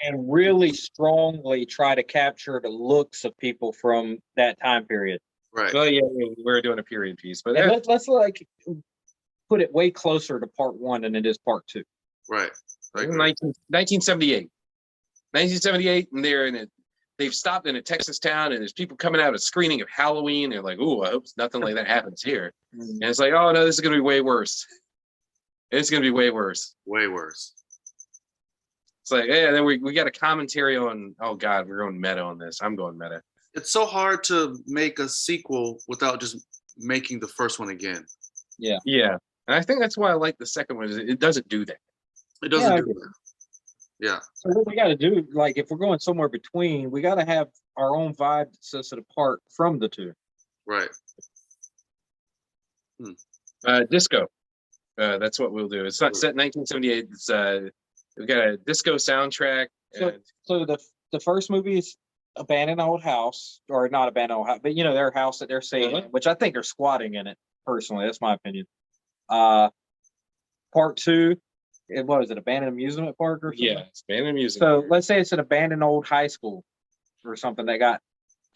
and really strongly try to capture the looks of people from that time period. Right. Well, yeah, we're doing a period piece, but And let's like put it way closer to part 1 than it is part 2. Right. Like 1978. 1978, and they're in it. They've stopped in a Texas town, and there's people coming out of a screening of Halloween. They're like, "Ooh, I hope nothing like that happens here." And it's like, "Oh no, this is going to be way worse. It's going to be way worse. way worse. It's like, yeah." Then we got a commentary on. Oh God, we're going meta on this. I'm going meta. It's so hard to make a sequel without just making the first one again. Yeah, and I think that's why I like the second one. Is it doesn't do that. It doesn't Yeah, do that. Yeah. So what we got to do, like if we're going somewhere between, we got to have our own vibe that sets it apart from the two. Right. Disco. That's what we'll do. It's not set in 1978. It's we've got a disco soundtrack. So the first movie is abandoned old house, or not abandoned old house, but their house that they're staying in, which I think they're squatting in it. Personally, that's my opinion. Part 2, what is it? Abandoned amusement park or something? Yeah, it's abandoned music. So let's say it's an abandoned old high school or something that got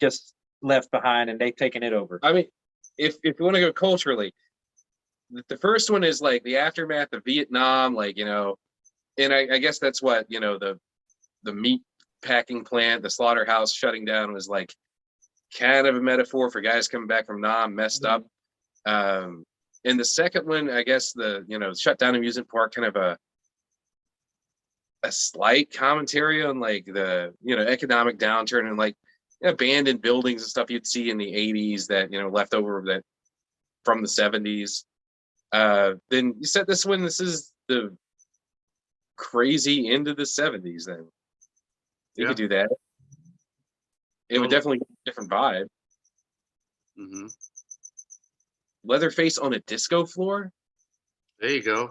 just left behind and they've taken it over. I mean, if you want to go culturally, the first one is like the aftermath of Vietnam, like, and I guess that's what, the meat packing plant, the slaughterhouse shutting down was like kind of a metaphor for guys coming back from Nam messed up. In the second one, I guess the, shut down amusement park, kind of a slight commentary on like the, economic downturn and like abandoned buildings and stuff you'd see in the 80s that, left over that from the 70s. Then you said this one, this is the crazy into the 70s then. You could do that. It would definitely get a different vibe. Mm-hmm. Leatherface on a disco floor. There you go.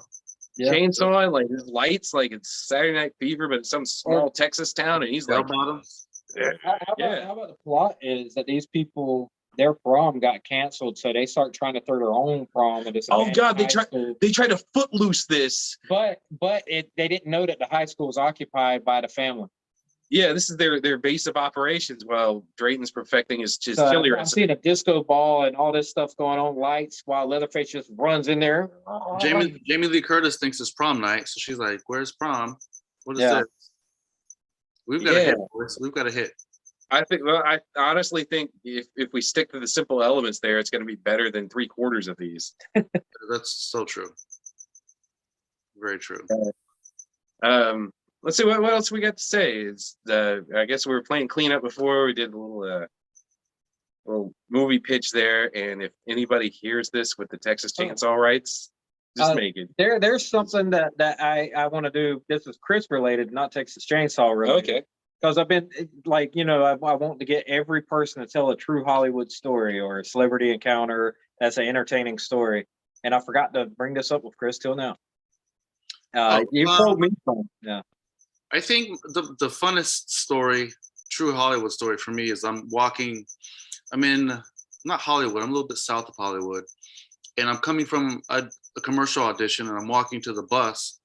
Yeah. Chainsaw, like his lights, like it's Saturday Night Fever, but it's some small Texas town, and he's Bell like, bottoms. How about the plot is that these people, their prom got canceled, so they start trying to throw their own prom at this. oh God, they high try to footloose this. But they didn't know that the high school was occupied by the family. Yeah, this is their base of operations. While Drayton's perfecting his chili I'm recipe. seeing a disco ball and all this stuff going on, lights, while Leatherface just runs in there. Jamie Lee Curtis thinks it's prom night, so she's like, "Where's prom? What is Yeah. this? We've got a hit, boys. We've got a hit." I honestly think if we stick to the simple elements there, it's going to be better than 3/4 of these. That's so true. Very true. Let's see what else we got to say. Is I guess we were playing cleanup before. We did a little movie pitch there, and if anybody hears this with the Texas Chainsaw rights, just make it. There's something that I want to do. This is Chris related, not Texas Chainsaw related. Okay. Because I've been like, I want to get every person to tell a true Hollywood story or a celebrity encounter that's an entertaining story. And I forgot to bring this up with Chris till now. You told me from. Yeah. I think the funnest story, true Hollywood story for me is I'm in, not Hollywood, I'm a little bit south of Hollywood. And I'm coming from a commercial audition and I'm walking to the bus.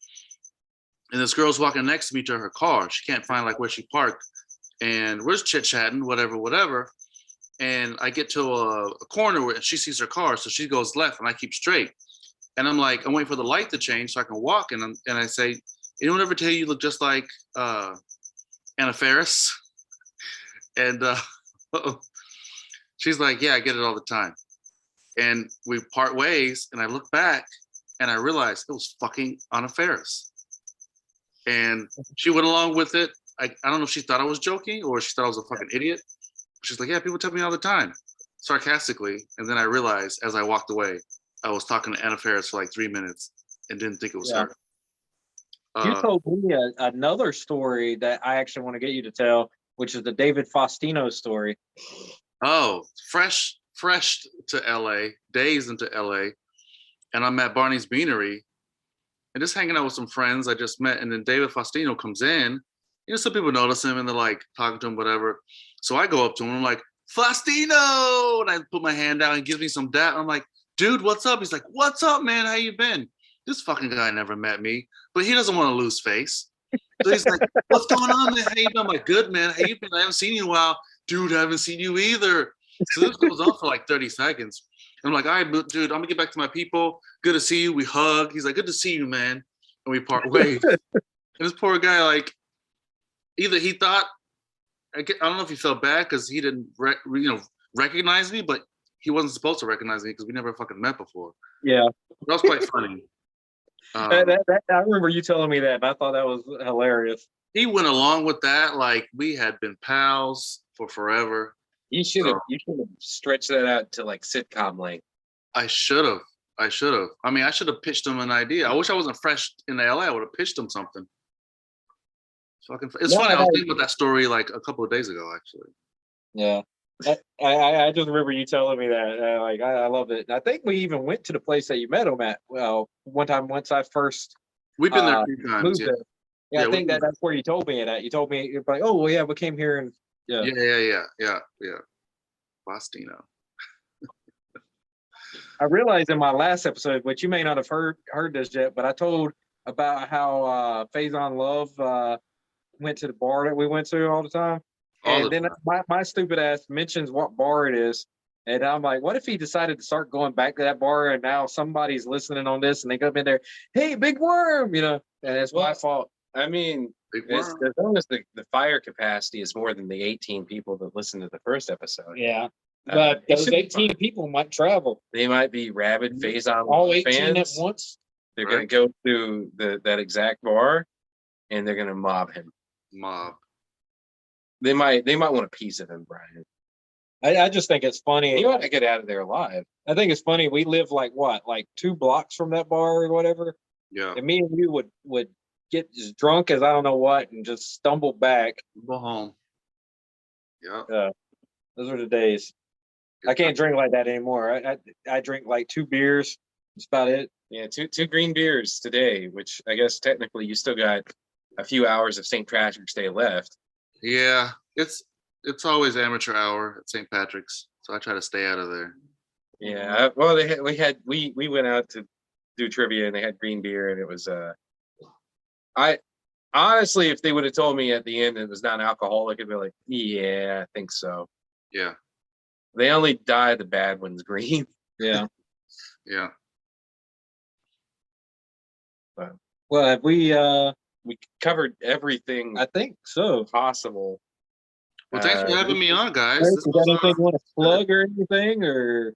And this girl's walking next to me to her car. She can't find like where she parked. And we're just chit-chatting, whatever. And I get to a corner where she sees her car. So she goes left and I keep straight. And I'm like, I'm waiting for the light to change so I can walk. And I say, anyone ever tell you look just like Anna Faris? And she's like, yeah, I get it all the time. And we part ways and I look back and I realized it was fucking Anna Faris. And she went along with it. I don't know if she thought I was joking or she thought I was a fucking idiot. She's like, yeah, people tell me all the time, sarcastically. And then I realized as I walked away, I was talking to Anna Faris for like 3 minutes and didn't think it was her. You told me another story that I actually want to get you to tell, which is the David Faustino story. Oh, fresh to LA, days into LA. And I'm at Barney's Beanery and just hanging out with some friends I just met. And then David Faustino comes in. Some people notice him and they're like talking to him, whatever. So I go up to him and I'm like, Faustino! And I put my hand out and gives me some dap. I'm like, dude, what's up? He's like, what's up, man? How you been? This fucking guy never met me, but he doesn't want to lose face. So he's like, "What's going on, man? How you doing?" I'm like, "Good, man. How you been? I haven't seen you in a while." "Dude, I haven't seen you either." So this goes on for like 30 seconds. And I'm like, "All right, dude, I'm gonna get back to my people. Good to see you." We hug. He's like, "Good to see you, man." And we part ways. And this poor guy, like, either he thought, I don't know if he felt bad because he didn't, recognize me, but he wasn't supposed to recognize me because we never fucking met before. Yeah. That was quite funny. I remember you telling me that, and I thought that was hilarious. He went along with that like we had been pals for forever. You should have stretched that out to like sitcom length. I should have. I mean, I should have pitched him an idea. I wish I wasn't fresh in LA. I would have pitched him something. It's funny. I was thinking about that story like a couple of days ago, actually. Yeah. I just remember you telling me that. I loved it. I think we even went to the place that you met him at. Well, one time once I first We've been there a few times. Yeah. Yeah, I think that's where you told me that. You told me you're like, oh well, yeah, we came here and Yeah. Bostino. I realized in my last episode, which you may not have heard this yet, but I told about how Faison Love went to the bar that we went to all the time. And then my stupid ass mentions what bar it is. And I'm like, what if he decided to start going back to that bar and now somebody's listening on this and they come in there, hey, Big Worm, and it's my fault. I mean, as long as the fire capacity is more than the 18 people that listened to the first episode. Yeah. But those 18 people might travel. They might be rabid Faison all 18 fans. at once. They're going to go to that exact bar and they're going to mob him. They might want a piece of him, Brian. I just think it's funny. He ought to get out of there alive. I think it's funny. We live like 2 blocks from that bar or whatever. Yeah. And me and you would get as drunk as I don't know what and just stumble back. Go home. Yeah. Those are the days. I can't drink like that anymore. I drink like 2 beers. That's about it. Yeah, two green beers today, which I guess technically you still got a few hours of St. Patrick's Day left. Yeah, it's always amateur hour at St. Patrick's, so I try to stay out of there. Yeah, well, we went out to do trivia and they had green beer and it was I honestly, if they would have told me at the end it was non-alcoholic, I'd be like, yeah, I think so. Yeah. They only dye the bad ones green. Yeah. Yeah. Well, have we covered everything I think so. possible. Well, thanks for having me on, guys. You got anything you want to plug or anything, or?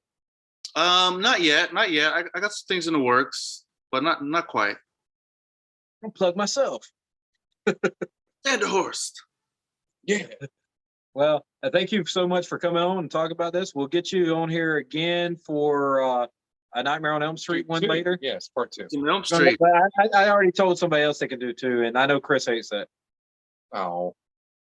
Not yet. I got some things in the works, but not quite. I'll plug myself. Vanderhorst. Yeah. Well, thank you so much for coming on and talk about this. We'll get you on here again for a Nightmare on Elm Street one later. Yes, part 2. Elm Street. I already told somebody else they can do 2, and I know Chris hates that. Oh.